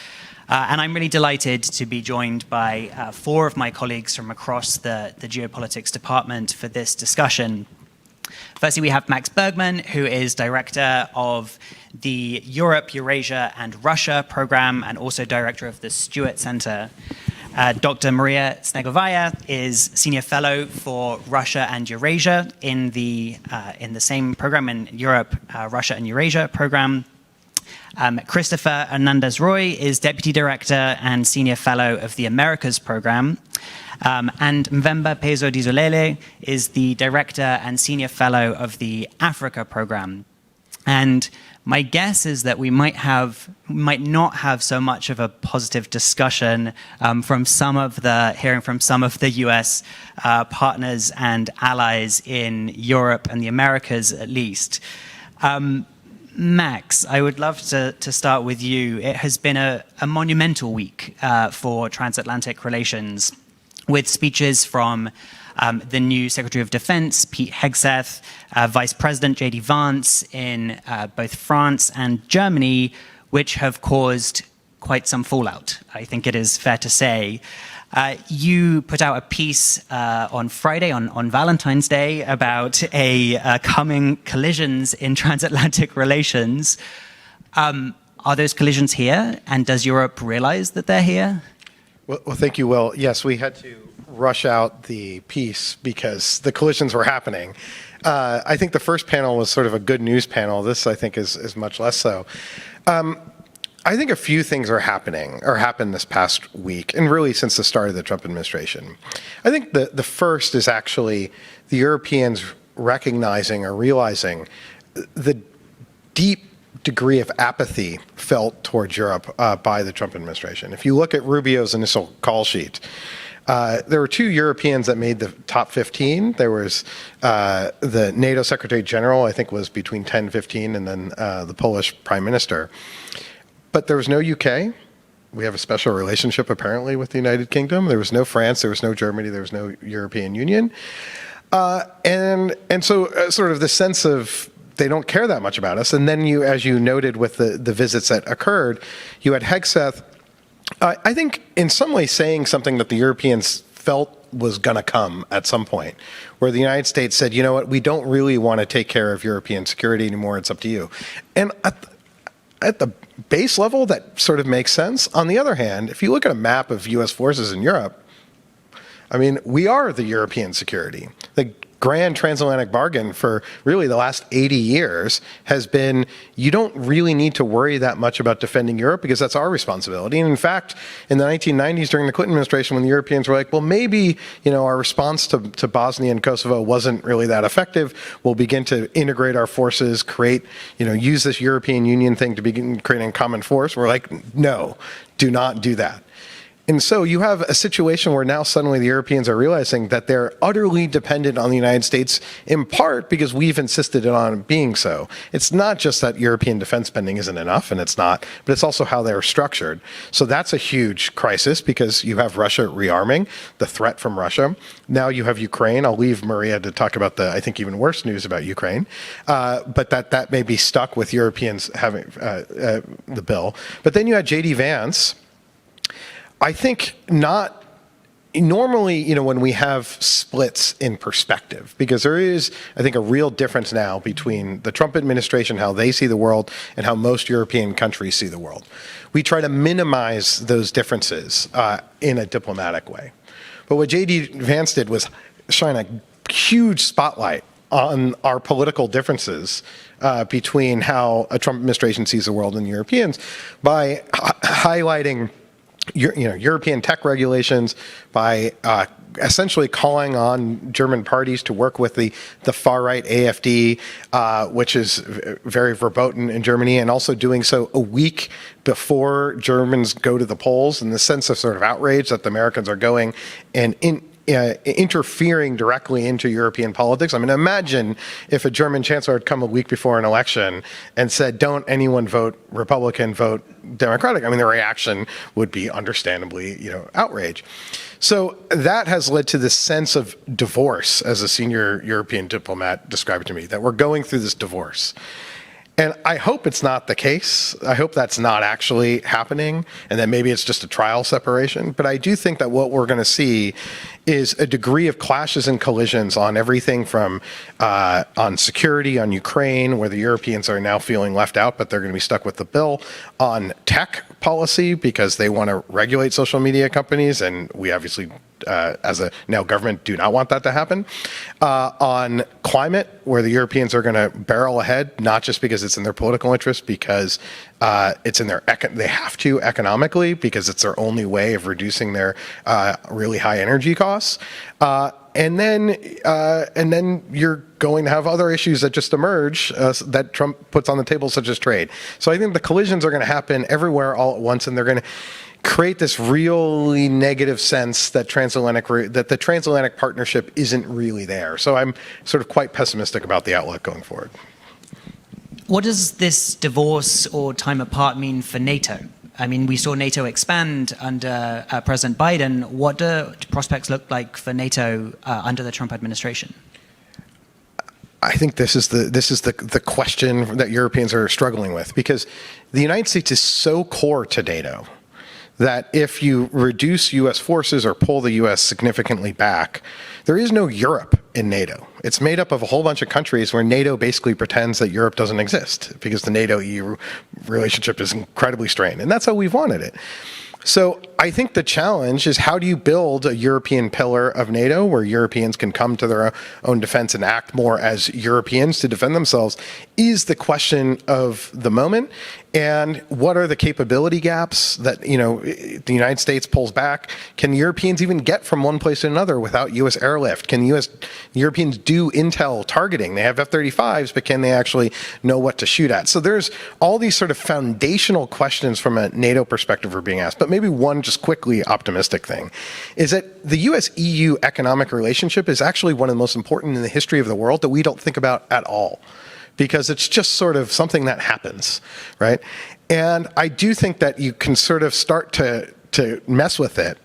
And I'm really delighted to be joined by 4 of my colleagues from across the Geopolitics department for this discussion. Firstly, we have Max Bergman, who is director of the Europe, Eurasia, and Russia program, and also director of the Stewart Center. Dr. Maria Snegovaya is senior fellow for Russia and Eurasia in the same program, in Europe, Russia and Eurasia program. Christopher Hernandez-Roy is deputy director and senior fellow of the Americas program. And Mvemba Pezo Dizolele is the director and senior fellow of the Africa program. And my guess is that we might not have so much of a positive discussion hearing from some of the US partners and allies in Europe and the Americas at least. Max, I would love to start with you. It has been a monumental week for transatlantic relations, with speeches from the new Secretary of Defense, Pete Hegseth, Vice President J.D. Vance in both France and Germany, which have caused quite some fallout, I think it is fair to say. You put out a piece on Friday, on Valentine's Day, about coming collisions in transatlantic relations. Are those collisions here, and does Europe realize that they're here? Well, thank you, Will. Yes, we had to rush out the piece because the collisions were happening. I think the first panel was sort of a good news panel. This, I think, is much less so. I think a few things are happening, or happened this past week, and really since the start of the Trump administration. I think the first is actually the Europeans recognizing or realizing the deep degree of apathy felt towards Europe by the Trump administration. If you look at Rubio's initial call sheet, there were 2 Europeans that made the top 15. There was the NATO Secretary General, I think was between 10 and 15, and then the Polish Prime Minister. But there was no UK. We have a special relationship, apparently, with the United Kingdom. There was no France. There was no Germany. There was no European Union. And so sort of the sense of they don't care that much about us. And then you, as you noted with the visits that occurred, you had Hegseth, I think in some ways saying something that the Europeans felt was going to come at some point, where the United States said, you know what, we don't really want to take care of European security anymore. It's up to you. And at the base level, that sort of makes sense. On the other hand, if you look at a map of U.S. forces in Europe, I mean, we are the European security. The grand transatlantic bargain for really the last 80 years has been you don't really need to worry that much about defending Europe because that's our responsibility. And in fact, in the 1990s during the Clinton administration, when the Europeans were like, well, maybe, you know, our response to Bosnia and Kosovo wasn't really that effective. We'll begin to integrate our forces, create, you know, use this European Union thing to begin creating a common force. We're like, no, do not do that. And so you have a situation where now suddenly the Europeans are realizing that they're utterly dependent on the United States, in part because we've insisted on being so. It's not just that European defense spending isn't enough, and it's not, but it's also how they're structured. So that's a huge crisis because you have Russia rearming, the threat from Russia. Now you have Ukraine. I'll leave Maria to talk about the, I think, even worse news about Ukraine, but that may be stuck with Europeans having the bill. But then you had J.D. Vance. I think not normally, you know, when we have splits in perspective, because there is, I think, a real difference now between the Trump administration, how they see the world, and how most European countries see the world. We try to minimize those differences in a diplomatic way. But what J.D. Vance did was shine a huge spotlight on our political differences between how a Trump administration sees the world and the Europeans by highlighting European tech regulations, by essentially calling on German parties to work with the far-right AfD, which is very verboten in Germany, and also doing so a week before Germans go to the polls, in the sense of sort of outrage that the Americans are going and interfering directly into European politics. I mean, imagine if a German chancellor had come a week before an election and said, don't anyone vote Republican, vote Democratic. I mean, the reaction would be understandably, you know, outrage. So that has led to this sense of divorce, as a senior European diplomat described it to me, that we're going through this divorce. And I hope it's not the case. I hope that's not actually happening, and that maybe it's just a trial separation. But I do think that what we're going to see is a degree of clashes and collisions on everything from on security, on Ukraine, where the Europeans are now feeling left out, but they're going to be stuck with the bill, on tech policy because they want to regulate social media companies, and we obviously, as a now government, do not want that to happen. On climate, where the Europeans are going to barrel ahead, not just because it's in their political interest, because it's in their they have to economically, because it's their only way of reducing their really high energy costs. And then you're going to have other issues that just emerge that Trump puts on the table, such as trade. So I think the collisions are going to happen everywhere all at once, and they're going to create this really negative sense that the transatlantic partnership isn't really there. So I'm sort of quite pessimistic about the outlook going forward. What does this divorce or time apart mean for NATO? I mean, we saw NATO expand under President Biden. What do prospects look like for NATO under the Trump administration? I think this is the question that Europeans are struggling with, because the United States is so core to NATO that if you reduce U.S. forces or pull the U.S. significantly back, there is no Europe in NATO. It's made up of a whole bunch of countries where NATO basically pretends that Europe doesn't exist, because the NATO-EU relationship is incredibly strained. And that's how we've wanted it. So I think the challenge is, how do you build a European pillar of NATO where Europeans can come to their own defense and act more as Europeans to defend themselves, is the question of the moment. And what are the capability gaps that, the United States pulls back? Can Europeans even get from one place to another without U.S. airlift? Can Europeans do intel targeting? They have F-35s, but can they actually know what to shoot at? So there's all these sort of foundational questions from a NATO perspective are being asked. But maybe one just quickly optimistic thing is that the U.S.-EU economic relationship is actually one of the most important in the history of the world that we don't think about at all, because it's just sort of something that happens, right? And I do think that you can sort of start to mess with it.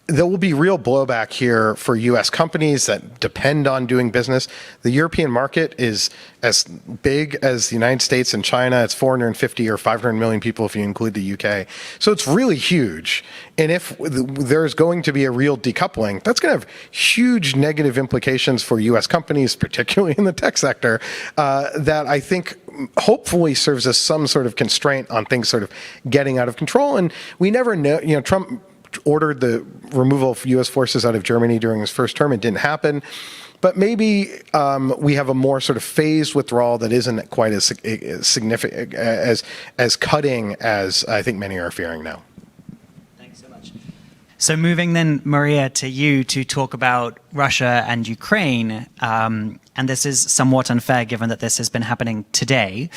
There will be real blowback here for U.S. companies that depend on doing business. The European market is as big as the United States and China. It's 450 or 500 million people if you include the UK. So it's really huge. And if there's going to be a real decoupling, that's going to have huge negative implications for U.S. companies, particularly in the tech sector, that I think hopefully serves as some sort of constraint on things sort of getting out of control. And we never know, Trump ordered the removal of U.S. forces out of Germany during his first term. It didn't happen. But maybe we have a more sort of phased withdrawal that isn't quite as significant, as cutting as I think many are fearing now. Thanks so much. So moving then, Maria, to you to talk about Russia and Ukraine. And this is somewhat unfair given that this has been happening today.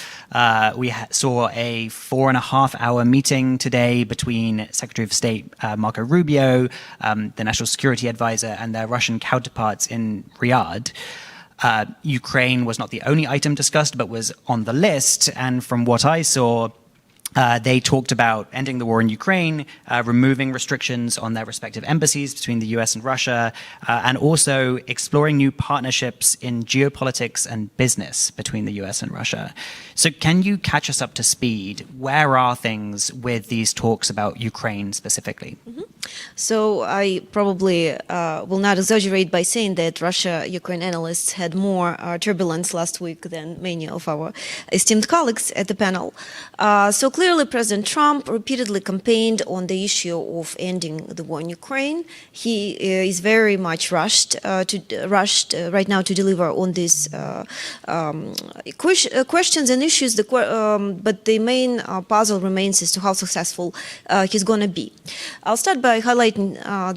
We saw a 4.5-hour meeting today between Secretary of State Marco Rubio, the National Security Advisor, and their Russian counterparts in Riyadh. Ukraine was not the only item discussed, but was on the list. And from what I saw, they talked about ending the war in Ukraine, removing restrictions on their respective embassies between the US and Russia, and also exploring new partnerships in geopolitics and business between the US and Russia. So can you catch us up to speed? Where are things with these talks about Ukraine specifically? Mm-hmm. So I probably will not exaggerate by saying that Russia-Ukraine analysts had more turbulence last week than many of our esteemed colleagues at the panel. So clearly, President Trump repeatedly campaigned on the issue of ending the war in Ukraine. He is very much rushed right now to deliver on these questions and issues. But the main puzzle remains as to how successful he's going to be. I'll start by highlighting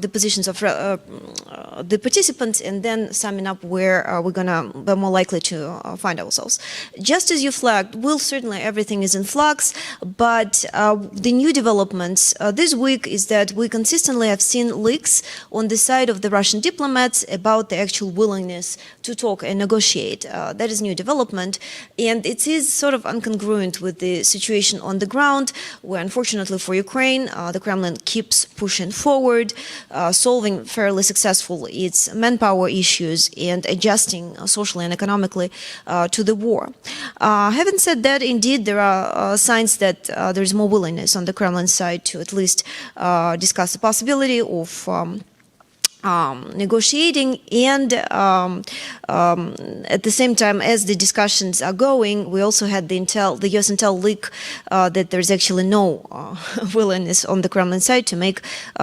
the positions of the participants and then summing up where we're going to be more likely to find ourselves. Just as you flagged, certainly everything is in flux, but the new developments this week is that we consistently have seen leaks on the side of the Russian diplomats about the actual willingness to talk and negotiate. That is new development, and it is sort of incongruent with the situation on the ground, where unfortunately for Ukraine, the Kremlin keeps pushing pushing forward, solving fairly successful its manpower issues, and adjusting socially and economically to the war. Having said that, indeed, there are signs that there is more willingness on the Kremlin side to at least discuss the possibility of negotiating, and at the same time as the discussions are going, we also had the U.S. intel leak that there's actually no willingness on the Kremlin side to make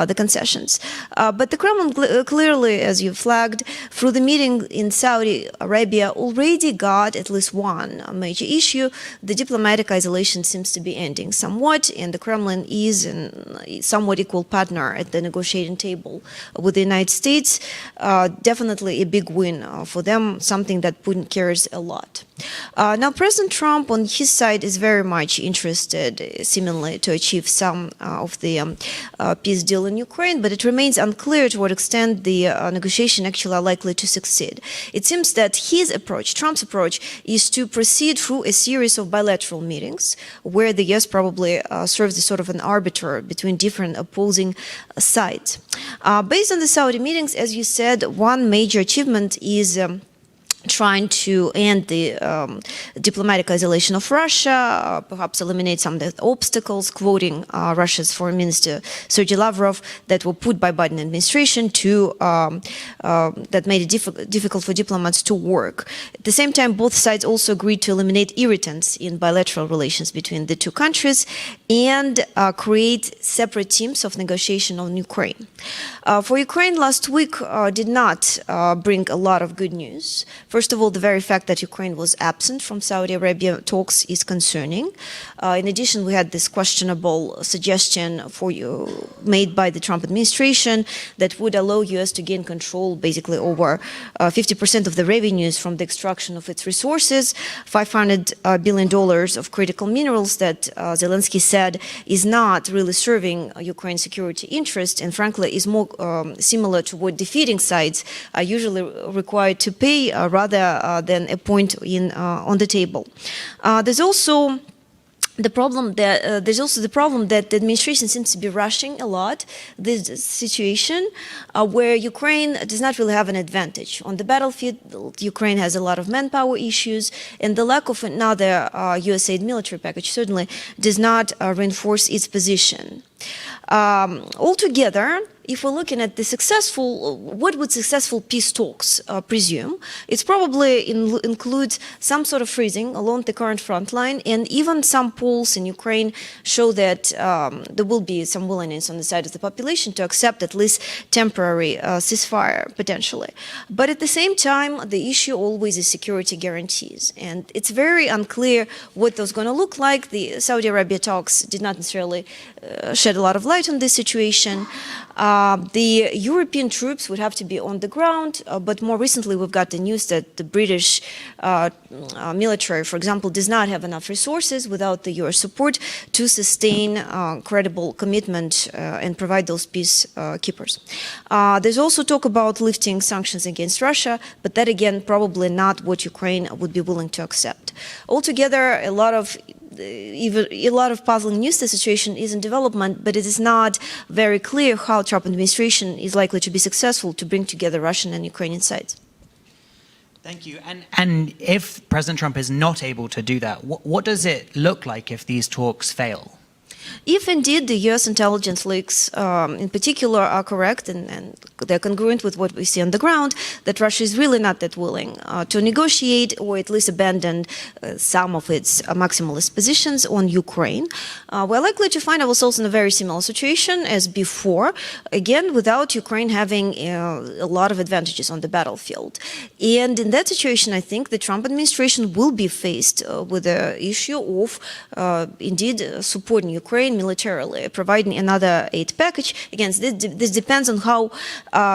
the concessions. But the Kremlin clearly, as you flagged, through the meeting in Saudi Arabia already got at least one major issue. The diplomatic isolation seems to be ending somewhat, and the Kremlin is a somewhat equal partner at the negotiating table with the United States. Definitely a big win for them, something that Putin cares a lot. Now, President Trump on his side is very much interested, seemingly, to achieve some of the peace deal in Ukraine, but it remains unclear to what extent the negotiation actually are likely to succeed. It seems that his approach, Trump's approach, is to proceed through a series of bilateral meetings where the U.S. probably serves as sort of an arbiter between different opposing sides. Based on the Saudi meetings, as you said, one major achievement is trying to end the diplomatic isolation of Russia, perhaps eliminate some of the obstacles, quoting Russia's Foreign Minister Sergei Lavrov, that were put by Biden administration to that made it difficult for diplomats to work. At the same time, both sides also agreed to eliminate irritants in bilateral relations between the two countries and create separate teams of negotiation on Ukraine. For Ukraine, last week did not bring a lot of good news. First of all, the very fact that Ukraine was absent from Saudi Arabia talks is concerning. In addition, we had this questionable suggestion made by the Trump administration that would allow U.S. to gain control basically over 50% of the revenues from the extraction of its resources, $500 billion of critical minerals that Zelensky said is not really serving Ukraine's security interest, and frankly is more similar to what defeating sides are usually required to pay rather than a point on the table. There's also the problem that the administration seems to be rushing a lot this situation, where Ukraine does not really have an advantage on the battlefield. Ukraine has a lot of manpower issues, and the lack of another USAID military package certainly does not reinforce its position. Altogether, if we're looking at what would successful peace talks presume? It's probably includes some sort of freezing along the current front line, and even some polls in Ukraine show that there will be some willingness on the side of the population to accept at least temporary ceasefire, potentially. But at the same time, the issue always is security guarantees, and it's very unclear what those are going to look like. The Saudi Arabia talks did not necessarily shed a lot of light on this situation. The European troops would have to be on the ground, but more recently we've got the news that the British military, for example, does not have enough resources without the US support to sustain credible commitment and provide those peacekeepers. There's also talk about lifting sanctions against Russia, but that again probably not what Ukraine would be willing to accept. Altogether, a lot of puzzling news. The situation is in development, but it is not very clear how Trump administration is likely to be successful to bring together Russian and Ukrainian sides. Thank you. And if President Trump is not able to do that, what does it look like if these talks fail? If indeed the U.S. intelligence leaks in particular are correct and they're congruent with what we see on the ground, that Russia is really not that willing to negotiate or at least abandon some of its maximalist positions on Ukraine, we're likely to find ourselves in a very similar situation as before, again, without Ukraine having a lot of advantages on the battlefield. And in that situation, I think the Trump administration will be faced with the issue of indeed supporting Ukraine militarily, providing another aid package. Again, this depends on how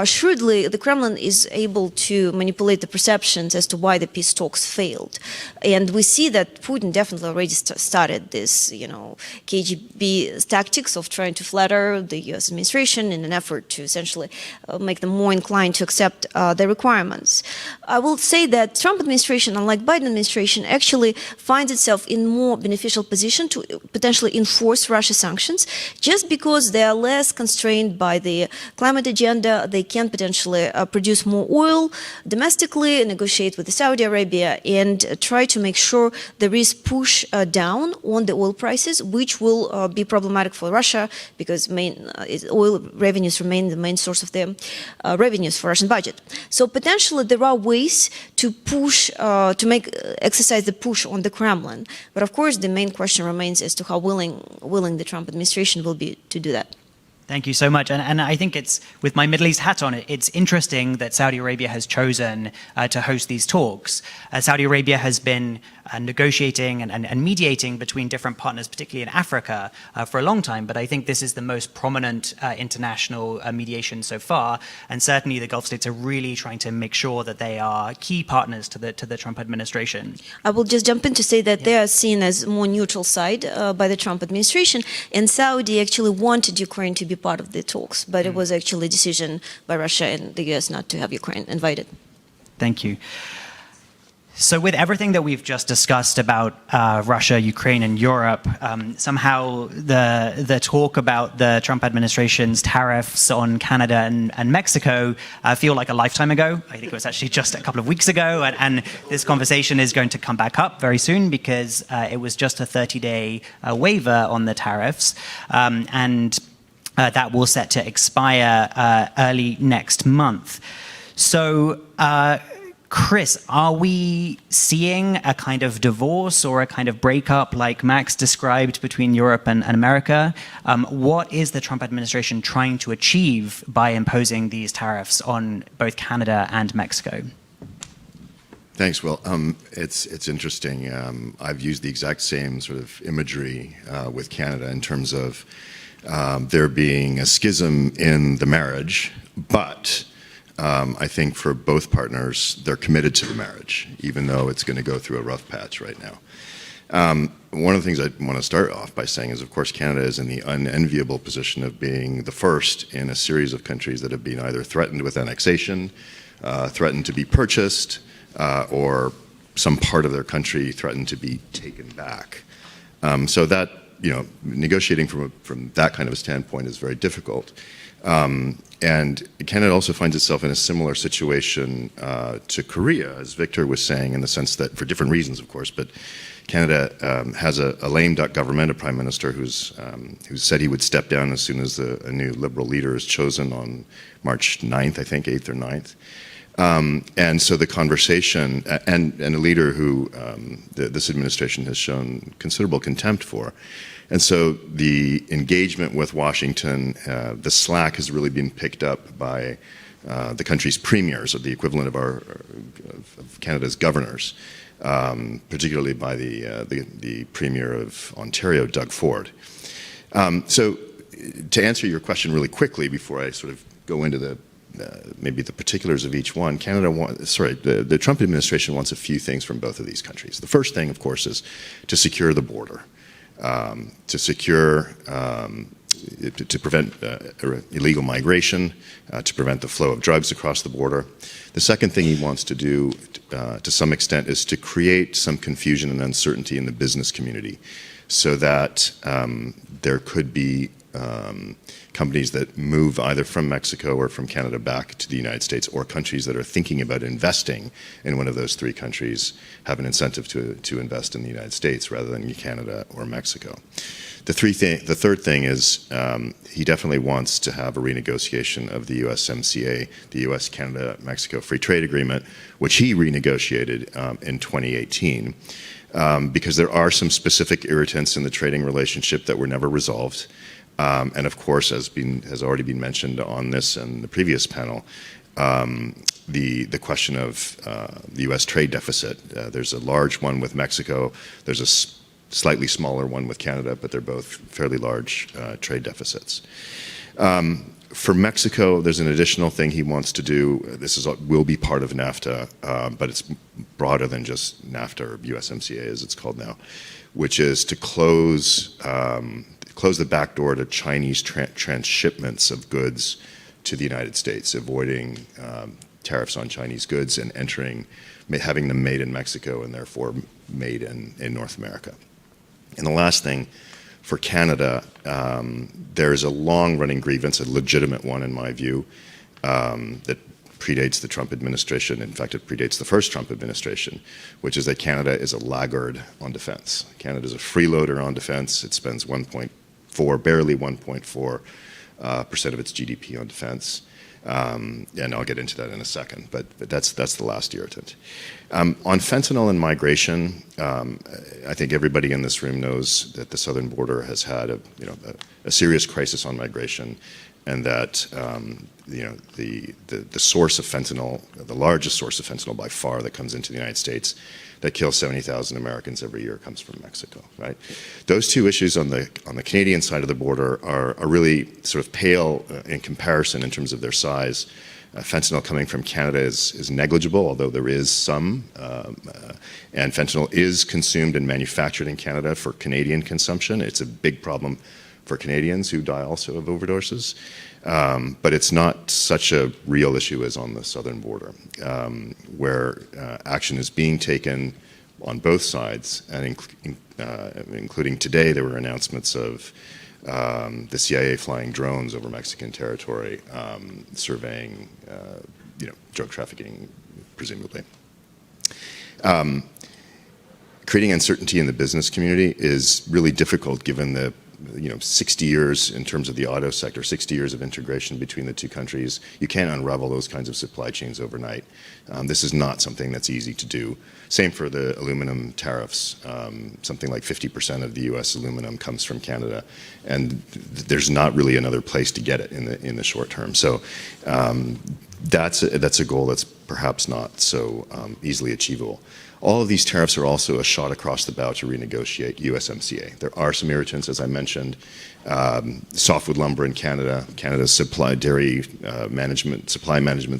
shrewdly the Kremlin is able to manipulate the perceptions as to why the peace talks failed. And we see that Putin definitely already started this, KGB tactics of trying to flatter the U.S. administration in an effort to essentially make them more inclined to accept their requirements. I will say that Trump administration, unlike Biden administration, actually finds itself in more beneficial position to potentially enforce Russia sanctions just because they are less constrained by the climate agenda. They can potentially produce more oil domestically, negotiate with Saudi Arabia, and try to make sure there is push down on the oil prices, which will be problematic for Russia because oil revenues remain the main source of the revenues for Russian budget. So potentially there are ways to push, to exercise the push on the Kremlin. But of course, the main question remains as to how willing the Trump administration will be to do that. Thank you so much. And I think it's, with my Middle East hat on, it's interesting that Saudi Arabia has chosen to host these talks. Saudi Arabia has been negotiating and mediating between different partners, particularly in Africa, for a long time. But I think this is the most prominent international mediation so far. And certainly the Gulf states are really trying to make sure that they are key partners to the Trump administration. I will just jump in to say that they are seen as more neutral side by the Trump administration. And Saudi actually wanted Ukraine to be part of the talks, but it was actually a decision by Russia and the US not to have Ukraine invited. Thank you. So with everything that we've just discussed about Russia, Ukraine, and Europe, somehow the talk about the Trump administration's tariffs on Canada and Mexico feel like a lifetime ago. I think it was actually just a couple of weeks ago, and this conversation is going to come back up very soon because it was just a 30-day waiver on the tariffs, and that will set to expire early next month. So, Chris, are we seeing a kind of divorce or a kind of breakup like Max described between Europe and America? What is the Trump administration trying to achieve by imposing these tariffs on both Canada and Mexico? Thanks, Will. It's interesting. I've used the exact same sort of imagery with Canada in terms of there being a schism in the marriage, but I think for both partners, they're committed to the marriage, even though it's going to go through a rough patch right now. One of the things I want to start off by saying is, of course, Canada is in the unenviable position of being the first in a series of countries that have been either threatened with annexation, threatened to be purchased, or some part of their country threatened to be taken back. So that, negotiating from that kind of a standpoint is very difficult. And Canada also finds itself in a similar situation to Korea, as Victor was saying, in the sense that, for different reasons, of course, but Canada has a lame duck government, a prime minister who said he would step down as soon as a new liberal leader is chosen on March 9th, I think, 8th or 9th. And so the conversation, and a leader who this administration has shown considerable contempt for. And so the engagement with Washington, the slack has really been picked up by the country's premiers, or the equivalent of Canada's governors, particularly by the Premier of Ontario, Doug Ford. So to answer your question really quickly before I sort of go into maybe the particulars of each one, the Trump administration wants a few things from both of these countries. The first thing, of course, is to secure the border. To secure, to prevent illegal migration, to prevent the flow of drugs across the border. The second thing he wants to do, to some extent, is to create some confusion and uncertainty in the business community so that there could be companies that move either from Mexico or from Canada back to the United States, or countries that are thinking about investing in one of those three countries have an incentive to invest in the United States rather than Canada or Mexico. The third thing is he definitely wants to have a renegotiation of the USMCA, the US-Canada-Mexico Free Trade Agreement, which he renegotiated in 2018. Because there are some specific irritants in the trading relationship that were never resolved. And of course, as has already been mentioned on this and the previous panel, the question of the U.S. trade deficit. There's a large one with Mexico. There's a slightly smaller one with Canada, but they're both fairly large trade deficits. For Mexico, there's an additional thing he wants to do. This will be part of NAFTA, but it's broader than just NAFTA, or USMCA as it's called now, which is to close the back door to Chinese transshipments of goods to the United States, avoiding tariffs on Chinese goods and having them made in Mexico and therefore made in North America. And the last thing For Canada, there is a long-running grievance, a legitimate one in my view, that predates the Trump administration. In fact, it predates the first Trump administration, which is that Canada is a laggard on defense. Canada is a freeloader on defense. It spends barely 1.4% of its GDP on defense. And I'll get into that in a second, but that's the last irritant. On fentanyl and migration, I think everybody in this room knows that the southern border has had a serious crisis on migration, and that the source of fentanyl, the largest source of fentanyl by far that comes into the United States, that kills 70,000 Americans every year, comes from Mexico. Right? Those two issues on the Canadian side of the border are really sort of pale in comparison in terms of their size. Fentanyl coming from Canada is negligible, although there is some, and fentanyl is consumed and manufactured in Canada for Canadian consumption. It's a big problem for Canadians who die also of overdoses, but it's not such a real issue as on the southern border, where action is being taken on both sides, and including today there were announcements of the CIA flying drones over Mexican territory, surveying drug trafficking, presumably. Creating uncertainty in the business community is really difficult given the 60 years in terms of the auto sector, 60 years of integration between the two countries. You can't unravel those kinds of supply chains overnight. This is not something that's easy to do. Same for the aluminum tariffs. Something like 50% of the U.S. aluminum comes from Canada, and there's not really another place to get it in the short term. So that's a goal that's perhaps not so easily achievable. All of these tariffs are also a shot across the bow to renegotiate USMCA. There are some irritants, as I mentioned. Softwood lumber in Canada, Canada's supply management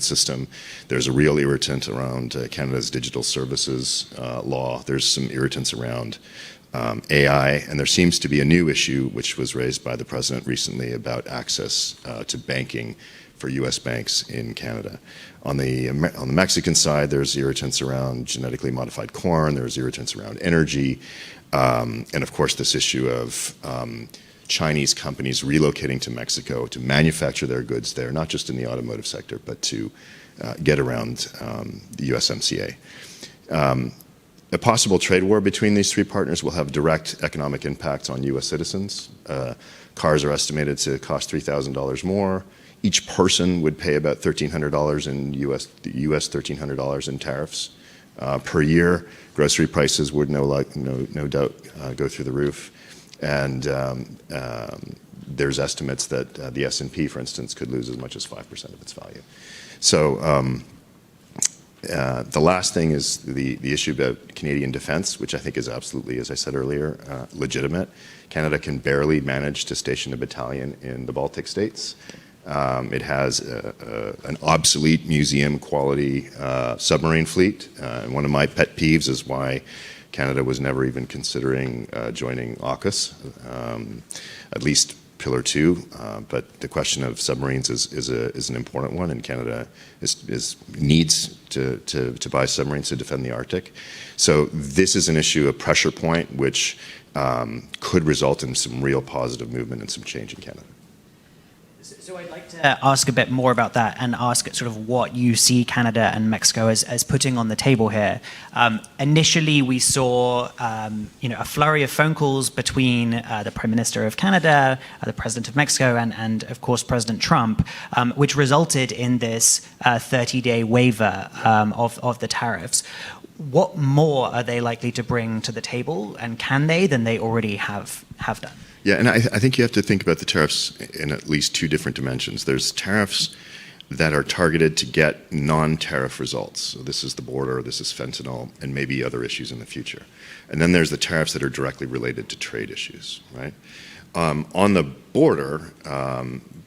system. There's a real irritant around Canada's digital services law. There's some irritants around AI, and there seems to be a new issue which was raised by the president recently about access to banking for U.S. banks in Canada. On the Mexican side, there's irritants around genetically modified corn, there's irritants around energy, and of course this issue of Chinese companies relocating to Mexico to manufacture their goods there, not just in the automotive sector, but to get around the USMCA. A possible trade war between these three partners will have direct economic impacts on U.S. citizens. Cars are estimated to cost $3,000 more. Each person would pay about $1,300 in US $1,300 in tariffs per year. Grocery prices would no doubt go through the roof, and there's estimates that the S&P, for instance, could lose as much as 5% of its value. So the last thing is the issue about Canadian defense, which I think is absolutely, as I said earlier, legitimate. Canada can barely manage to station a battalion in the Baltic states. It has an obsolete museum-quality submarine fleet. And one of my pet peeves is why Canada was never even considering joining AUKUS, at least Pillar 2. But the question of submarines is an important one, and Canada needs to buy submarines to defend the Arctic. So this is an issue, a pressure point, which could result in some real positive movement and some change in Canada. So I'd like to ask a bit more about that and ask sort of what you see Canada and Mexico as putting on the table here. Initially, we saw a flurry of phone calls between the Prime Minister of Canada, the President of Mexico, and of course President Trump, which resulted in this 30-day waiver of the tariffs. What more are they likely to bring to the table, and can they, than they already have done? Yeah, and I think you have to think about the tariffs in at least two different dimensions. There's tariffs that are targeted to get non-tariff results. So this is the border, this is fentanyl, and maybe other issues in the future. And then there's the tariffs that are directly related to trade issues, right? On the border,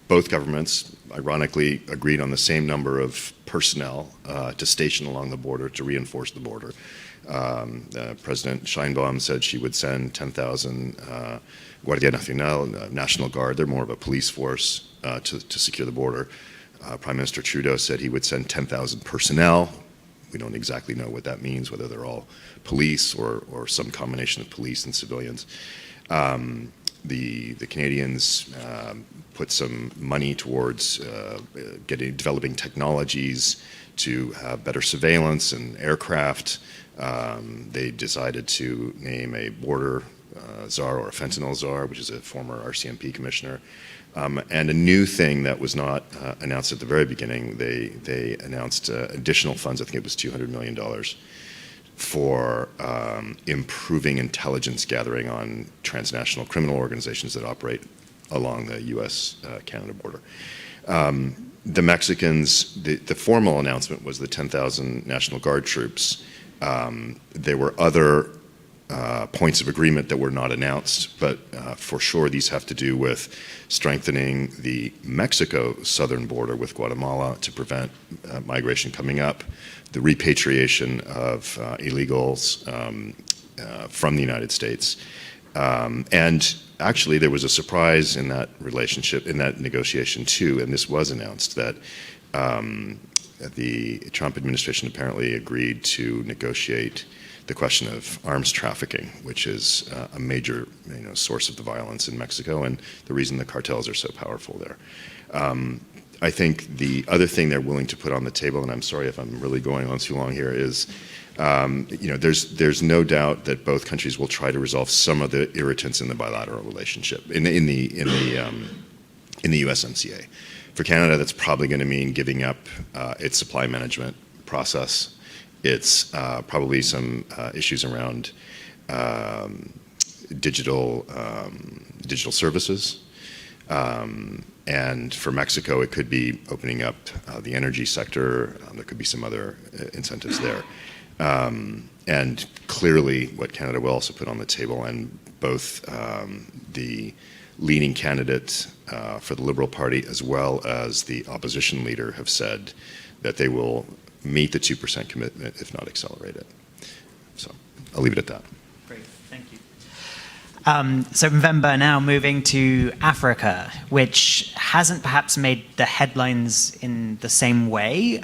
both governments, ironically, agreed on the same number of personnel to station along the border to reinforce the border. President Sheinbaum said she would send 10,000 Guardia Nacional, National Guard. They're more of a police force to secure the border. Prime Minister Trudeau said he would send 10,000 personnel. We don't exactly know what that means, whether they're all police or some combination of police and civilians. the Canadians put some money towards developing technologies to have better surveillance and aircraft. They decided to name a border czar or a fentanyl czar, which is a former RCMP commissioner. And a new thing that was not announced at the very beginning, they announced additional funds, I think it was $200 million, for improving intelligence gathering on transnational criminal organizations that operate along the U.S.-Canada border. The Mexicans, the formal announcement was the 10,000 National Guard troops. There were other points of agreement that were not announced, but for sure these have to do with strengthening the Mexico southern border with Guatemala to prevent migration coming up, the repatriation of illegals from the United States. And actually there was a surprise in that relationship, in that negotiation too, and this was announced, that the Trump administration apparently agreed to negotiate the question of arms trafficking, which is a major source of the violence in Mexico and the reason the cartels are so powerful there. I think the other thing they're willing to put on the table, and I'm sorry if I'm really going on too long here, is there's no doubt that both countries will try to resolve some of the irritants in the bilateral relationship in the USMCA. For Canada, that's probably going to mean giving up its supply management process. It's probably some issues around digital services. And for Mexico, it could be opening up the energy sector. There could be some other incentives there. And clearly, what Canada will also put on the table, and both the leading candidate for the Liberal Party as well as the opposition leader have said that they will meet the 2% commitment, if not accelerate it. So I'll leave it at that. Great, thank you. So November, now moving to Africa, which hasn't perhaps made the headlines in the same way,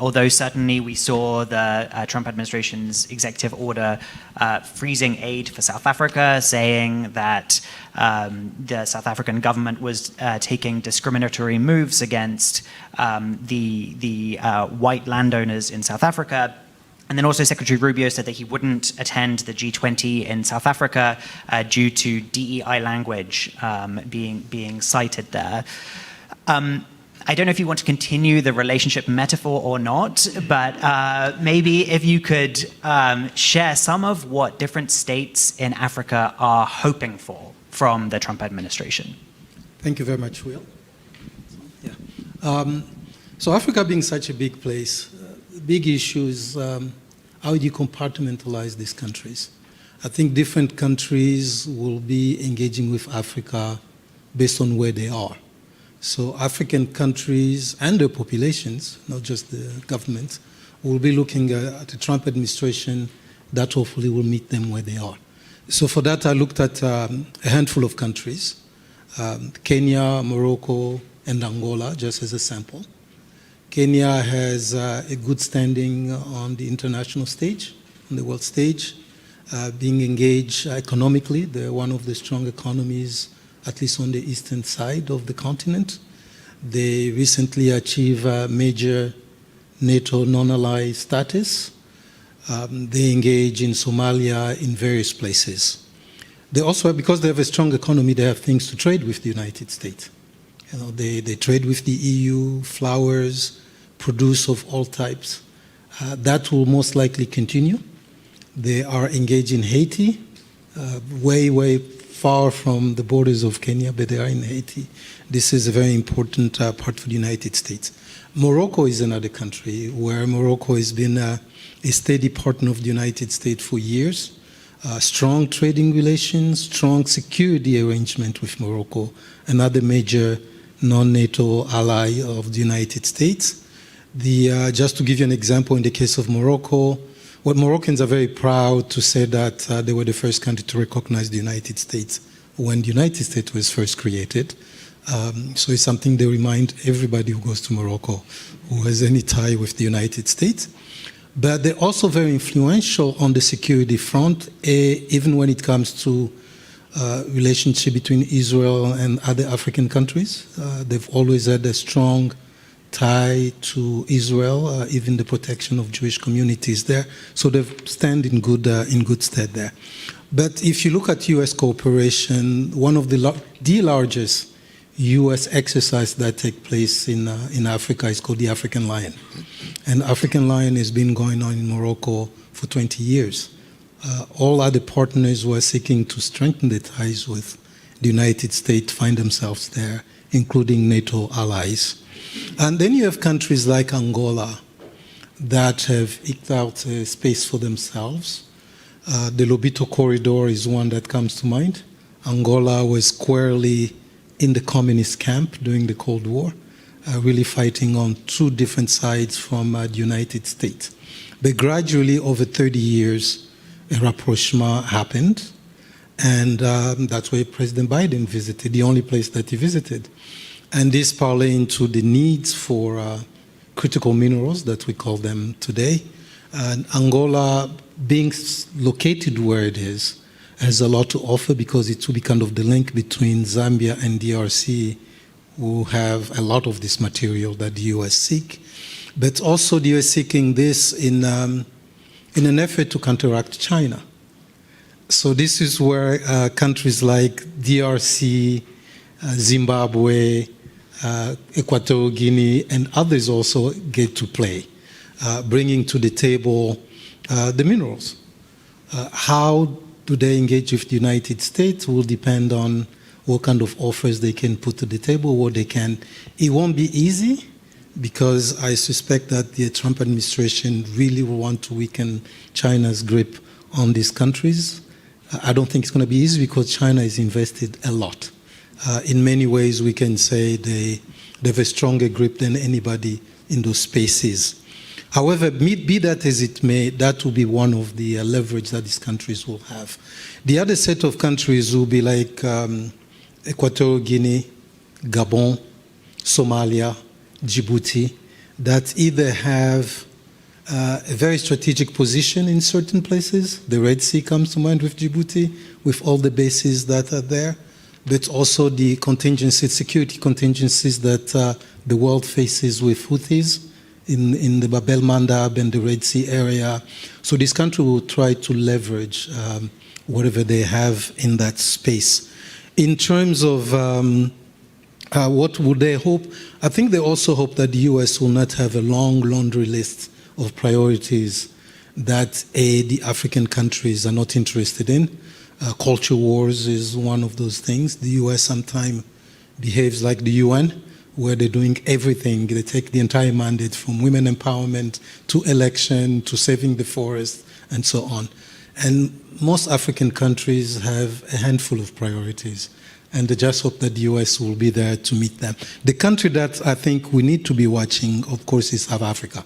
although certainly we saw the Trump administration's executive order freezing aid for South Africa, saying that the South African government was taking discriminatory moves against the white landowners in South Africa. And then also Secretary Rubio said that he wouldn't attend the G20 in South Africa due to DEI language being cited there. I don't know if you want to continue the relationship metaphor or not, but maybe if you could share some of what different states in Africa are hoping for from the Trump administration. Thank you very much, Will. Yeah. So Africa being such a big place, big issues, how do you compartmentalize these countries? I think different countries will be engaging with Africa based on where they are. So African countries and their populations, not just the government, will be looking at the Trump administration that hopefully will meet them where they are. So for that, I looked at a handful of countries, Kenya, Morocco, and Angola, just as a sample. Kenya has a good standing on the international stage, on the world stage, being engaged economically. They're one of the strong economies, at least on the eastern side of the continent. They recently achieved major NATO non-ally status. They engage in Somalia in various places. They also, because they have a strong economy, they have things to trade with the United States. You know, they trade with the EU, flowers, produce of all types. That will most likely continue. They are engaged in Haiti, way far from the borders of Kenya, but they are in Haiti. This is a very important part for the United States. Morocco is another country where Morocco has been a steady partner of the United States for years. Strong trading relations, strong security arrangement with Morocco, another major non-NATO ally of the United States. Just to give you an example, in the case of Morocco, what Moroccans are very proud to say that they were the first country to recognize the United States when the United States was first created. So it's something they remind everybody who goes to Morocco who has any tie with the United States. But they're also very influential on the security front, even when it comes to relationship between Israel and other African countries. They've always had a strong tie to Israel, even the protection of Jewish communities there. So they stand in good stead there. But if you look at U.S. cooperation, one of the largest U.S. exercise that take place in Africa is called the African Lion. And African Lion has been going on in Morocco for 20 years. All other partners who are seeking to strengthen the ties with the United States find themselves there, including NATO allies. And then you have countries like Angola that have eked out a space for themselves. The Lobito Corridor is one that comes to mind. Angola was squarely in the communist camp during the Cold War, really fighting on two different sides from the United States. But gradually, over 30 years, a rapprochement happened, and that's where President Biden visited, the only place that he visited. And this parlay into the needs for critical minerals that we call them today. And Angola, being located where it is, has a lot to offer because it will be kind of the link between Zambia and DRC, who have a lot of this material that the U.S. seek. But also the U.S. seeking this in an effort to counteract China. So this is where countries like DRC, Zimbabwe, Equatorial Guinea, and others also get to play, bringing to the table the minerals. How do they engage with the United States will depend on what kind of offers they can put to the table, what they can. It won't be easy because I suspect that the Trump administration really will want to weaken China's grip on these countries. I don't think it's going to be easy because China is invested a lot. In many ways, we can say they have a stronger grip than anybody in those spaces. However, be that as it may, that will be one of the leverage that these countries will have. The other set of countries will be like Equatorial Guinea, Gabon, Somalia, Djibouti, that either have a very strategic position in certain places. The Red Sea comes to mind with Djibouti, with all the bases that are there, but also the contingencies, security contingencies that the world faces with Houthis in the Bab el-Mandab and the Red Sea area. So this country will try to leverage whatever they have in that space. In terms of what would they hope? I think they also hope that the U.S. will not have a long laundry list of priorities that the African countries are not interested in. Culture wars is one of those things. The U.S. sometimes behaves like the UN, where they're doing everything. They take the entire mandate from women empowerment to election to saving the forest and so on. And most African countries have a handful of priorities, and they just hope that the U.S. will be there to meet them. The country that I think we need to be watching, of course, is South Africa.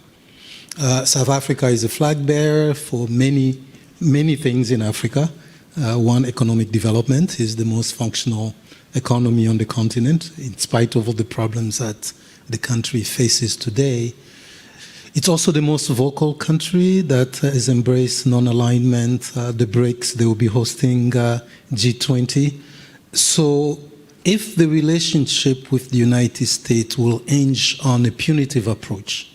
South Africa is a flag bearer for many, many things in Africa. One, economic development is the most functional economy on the continent, in spite of all the problems that the country faces today. It's also the most vocal country that has embraced non-alignment, the BRICS. They will be hosting G20. So if the relationship with the United States will hinge on a punitive approach,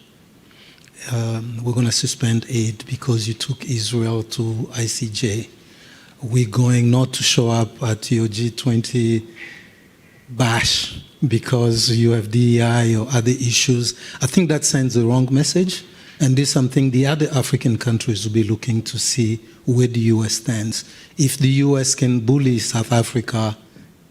we're going to suspend aid because you took Israel to ICJ. We're going not to show up at your G20 bash because you have DEI or other issues. I think that sends the wrong message, and this is something the other African countries will be looking to see where the U.S. stands. If the U.S. can bully South Africa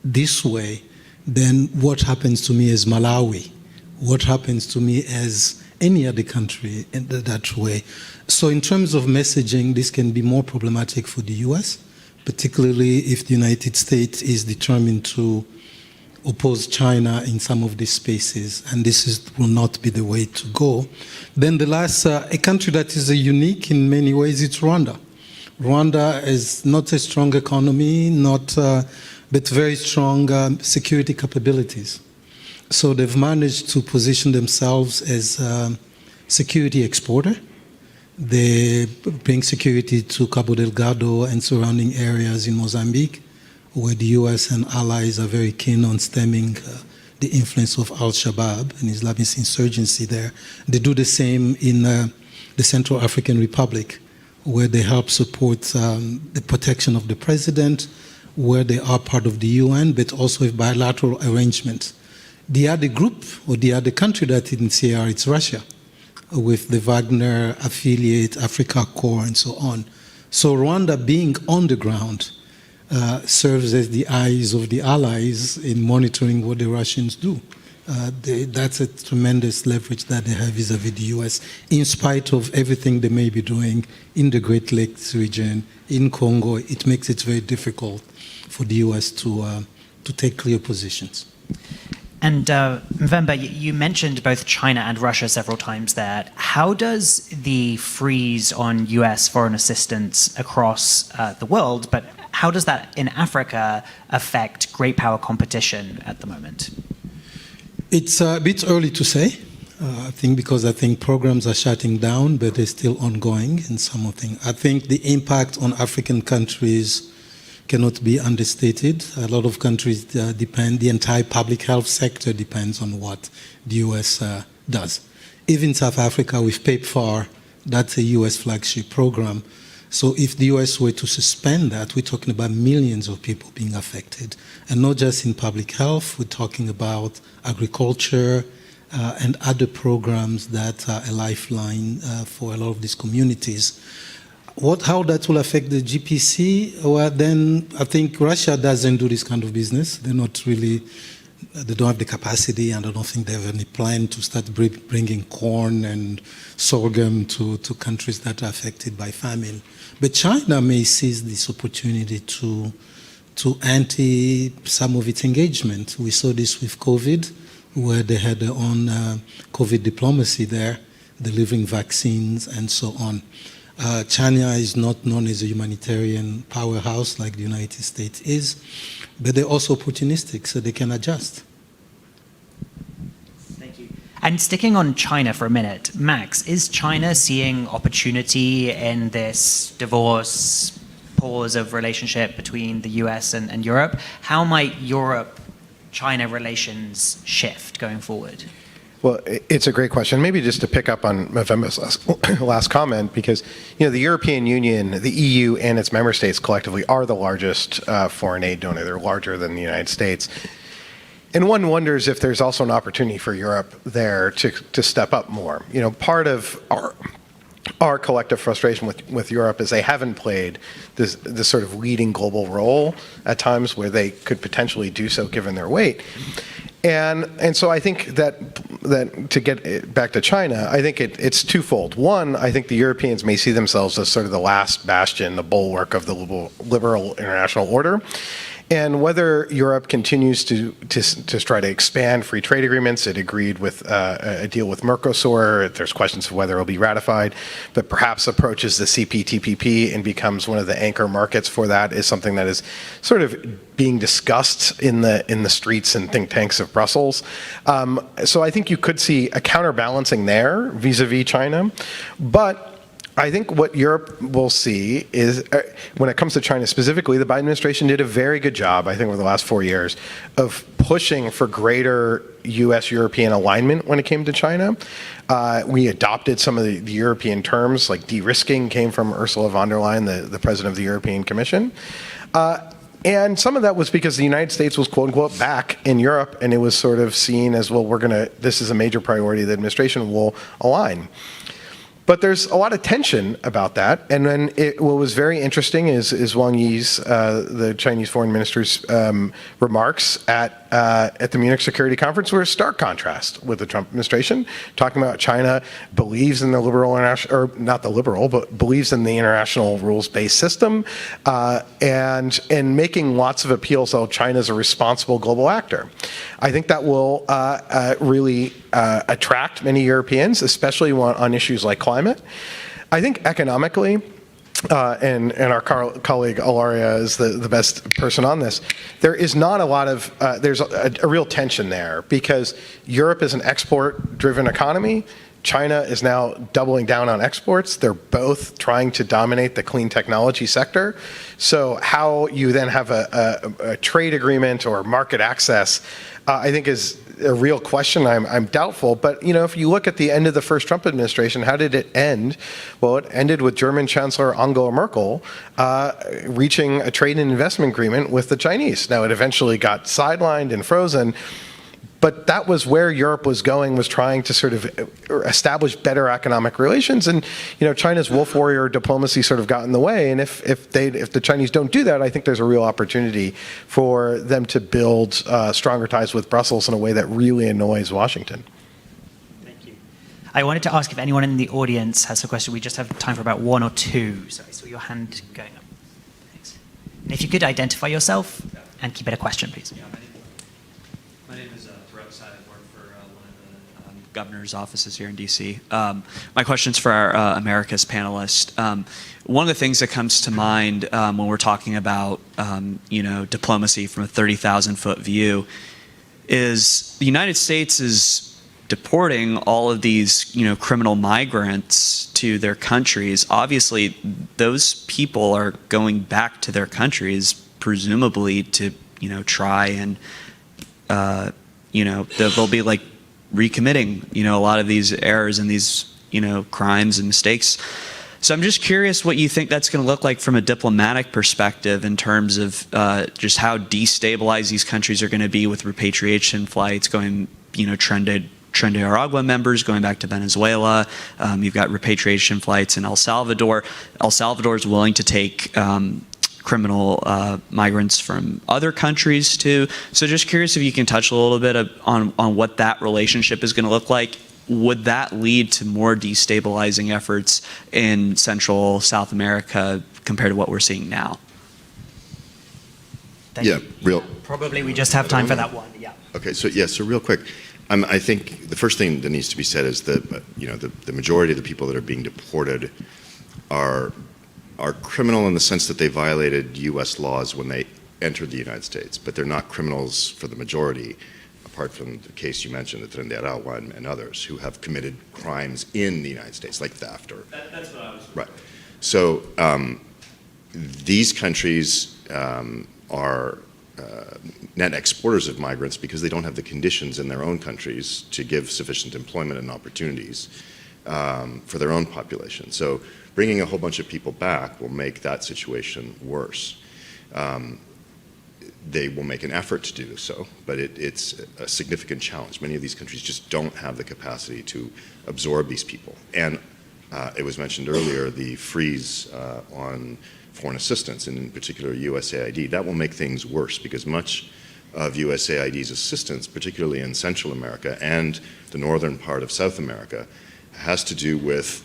this way, then what happens to me as Malawi? What happens to me as any other country in that way? So in terms of messaging, this can be more problematic for the U.S., particularly if the United States is determined to oppose China in some of these spaces, and will not be the way to go. Then the last, a country that is unique in many ways, it's Rwanda. Rwanda is not a strong economy, but very strong security capabilities. So they've managed to position themselves as a security exporter. They bring security to Cabo Delgado and surrounding areas in Mozambique, where the U.S. and allies are very keen on stemming the influence of al-Shabaab and Islamist insurgency there. They do the same in the Central African Republic, where they help support the protection of the president, where they are part of the UN, but also with bilateral arrangements. The other group, or the other country that didn't CR, it's Russia, with the Wagner affiliate, Africa Corps, and so on. So Rwanda being on the ground serves as the eyes of the allies in monitoring what the Russians do. That's a tremendous leverage that they have vis-à-vis the U.S., in spite of everything they may be doing in the Great Lakes region, in Congo. It makes it very difficult for the U.S. to take clear positions. And Mvemba, you mentioned both China and Russia several times there. How does the freeze on U.S. foreign assistance across the world, but how does that in Africa affect great power competition at the moment? It's a bit early to say, I think, because I think programs are shutting down, but they're still ongoing in some of them. I think the impact on African countries cannot be understated. A lot of countries depend, the entire public health sector depends on what the U.S. does. Even South Africa with PEPFAR, that's a U.S. flagship program. So if the U.S. were to suspend that, we're talking about millions of people being affected. And not just in public health, we're talking about agriculture and other programs that are a lifeline for a lot of these communities. How that will affect the GPC? Well, then I think Russia doesn't do this kind of business. They're not really, they don't have the capacity, and I don't think they have any plan to start bringing corn and sorghum to countries that are affected by famine. But China may seize this opportunity to anti some of its engagement. We saw this with COVID, where they had their own COVID diplomacy there, delivering vaccines and so on. China is not known as a humanitarian powerhouse like the United States is, but they're also opportunistic, so they can adjust. Thank you. And sticking on China for a minute, Max, is China seeing opportunity in this divorce, pause of relationship between the US and Europe? How might Europe-China relations shift going forward? Well, it's a great question. Maybe just to pick up on Mvemba's last comment, because the European Union, the EU, and its member states collectively are the largest foreign aid donor. They're larger than the United States. And one wonders if there's also an opportunity for Europe there to step up more. Part of our collective frustration with Europe is they haven't played this sort of leading global role at times where they could potentially do so given their weight. And so I think that to get back to China, I think it's twofold. One, I think the Europeans may see themselves as sort of the last bastion, the bulwark of the liberal international order. And whether Europe continues to try to expand free trade agreements, it agreed with a deal with Mercosur. There's questions of whether it will be ratified, but perhaps approaches the CPTPP and becomes one of the anchor markets for that is something that is sort of being discussed in the streets and think tanks of Brussels. So I think you could see a counterbalancing there vis-a-vis China, but I think what Europe will see is, when it comes to China specifically, the Biden administration did a very good job, I think, over the last 4 years of pushing for greater U.S.-European alignment when it came to China. We adopted some of the European terms, like de-risking came from Ursula von der Leyen, the president of the European Commission. And some of that was because the United States was, quote unquote, back in Europe, and it was sort of seen as, well, this is a major priority, the administration will align. But there's a lot of tension about that. And then what was very interesting is Wang Yi's, the Chinese foreign minister's remarks at the Munich Security Conference were a stark contrast with the Trump administration, talking about China believes in the liberal international, or not the liberal, but believes in the international rules-based system, and making lots of appeals how China's a responsible global actor. I think that will really attract many Europeans, especially on issues like climate. I think economically, and our colleague Ilaria is the best person on this, there is not a lot of, there's a real tension there because Europe is an export-driven economy. China is now doubling down on exports. They're both trying to dominate the clean technology sector. So how you then have a trade agreement or market access, I think is a real question. I'm doubtful. But, if you look at the end of the first Trump administration, how did it end? Well, it ended with German Chancellor Angela Merkel reaching a trade and investment agreement with the Chinese. Now, it eventually got sidelined and frozen. But that was where Europe was going, was trying to sort of establish better economic relations. And, China's wolf warrior diplomacy sort of got in the way. And if the Chinese don't do that, I think there's a real opportunity for them to build stronger ties with Brussels in a way that really annoys Washington. Thank you. I wanted to ask if anyone in the audience has a question. We just have time for about one or two. So I saw your hand going up. Thanks. And if you could identify yourself and keep it a question, please. Governor's offices here in DC. My question's for our Americas panelist. One of the things that comes to mind when we're talking about diplomacy from a 30,000-foot view is the United States is deporting all of these criminal migrants to their countries. Obviously, those people are going back to their countries, presumably to try and they'll be like recommitting, a lot of these errors and these, crimes and mistakes. So I'm just curious what you think that's going to look like from a diplomatic perspective in terms of just how destabilized these countries are going to be with repatriation flights going, Trinidad members going back to Venezuela. You've got repatriation flights in El Salvador. El Salvador is willing to take criminal migrants from other countries too. So just curious if you can touch a little bit on what that relationship is going to look like. Would that lead to more destabilizing efforts in Central South America compared to what we're seeing now? Probably we just have time for that one. Yeah. Okay, so real quick. I think the first thing that needs to be said is that the majority of the people that are being deported are criminal in the sense that they violated U.S. laws when they entered the United States, but they're not criminals for the majority, apart from the case you mentioned, the Trinidad and others, who have committed crimes in the United States, like theft or... That's what I was... Right. So these countries are net exporters of migrants because they don't have the conditions in their own countries to give sufficient employment and opportunities for their own population. So bringing a whole bunch of people back will make that situation worse. They will make an effort to do so, but it's a significant challenge. Many of these countries just don't have the capacity to absorb these people. And it was mentioned earlier, the freeze on foreign assistance, and in particular USAID, that will make things worse because much of USAID's assistance, particularly in Central America and the northern part of South America, has to do with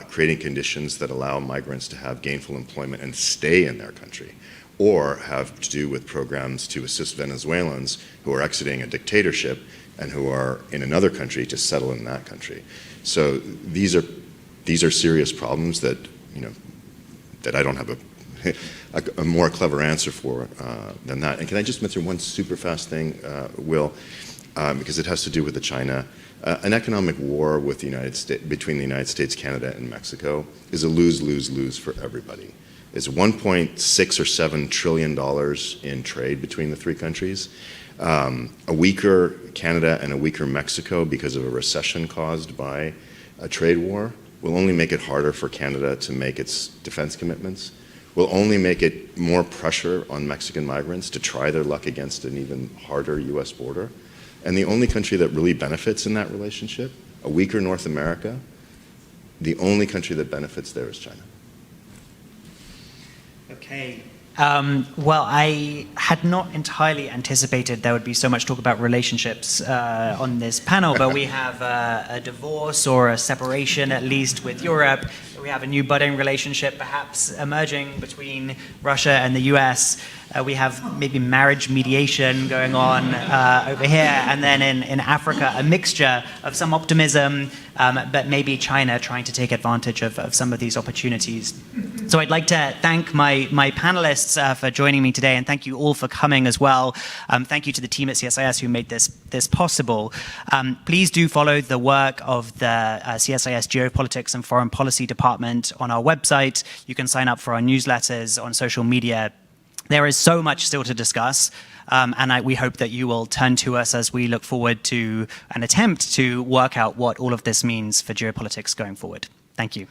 creating conditions that allow migrants to have gainful employment and stay in their country, or have to do with programs to assist Venezuelans who are exiting a dictatorship and who are in another country to settle in that country. So these are serious problems that that I don't have a more clever answer for than that. And can I just mention one super fast thing, Will, because it has to do with the China. An economic war with the between the United States, Canada, and Mexico is a lose-lose-lose for everybody. It's $1.6 or $7 trillion in trade between the three countries. A weaker Canada and a weaker Mexico because of a recession caused by a trade war will only make it harder for Canada to make its defense commitments, will only make it more pressure on Mexican migrants to try their luck against an even harder U.S. border. And the only country that really benefits in that relationship, a weaker North America, the only country that benefits there is China. Okay. Well, I had not entirely anticipated there would be so much talk about relationships on this panel, but we have a divorce or a separation, at least with Europe. We we have a new budding relationship perhaps emerging between Russia and the US. We have maybe marriage mediation going on over here, and then in Africa, a mixture of some optimism, but maybe China trying to take advantage of some of these opportunities. So I'd like to thank my panelists for joining me today, and thank you all for coming as well. Thank you to the team at CSIS who made this possible. Please do follow the work of the CSIS Geopolitics and Foreign Policy Department on our website. You can sign up for our newsletters on social media. There is so much still to discuss, and we hope that you will turn to us as we look forward to an attempt to work out what all of this means for geopolitics going forward. Thank you.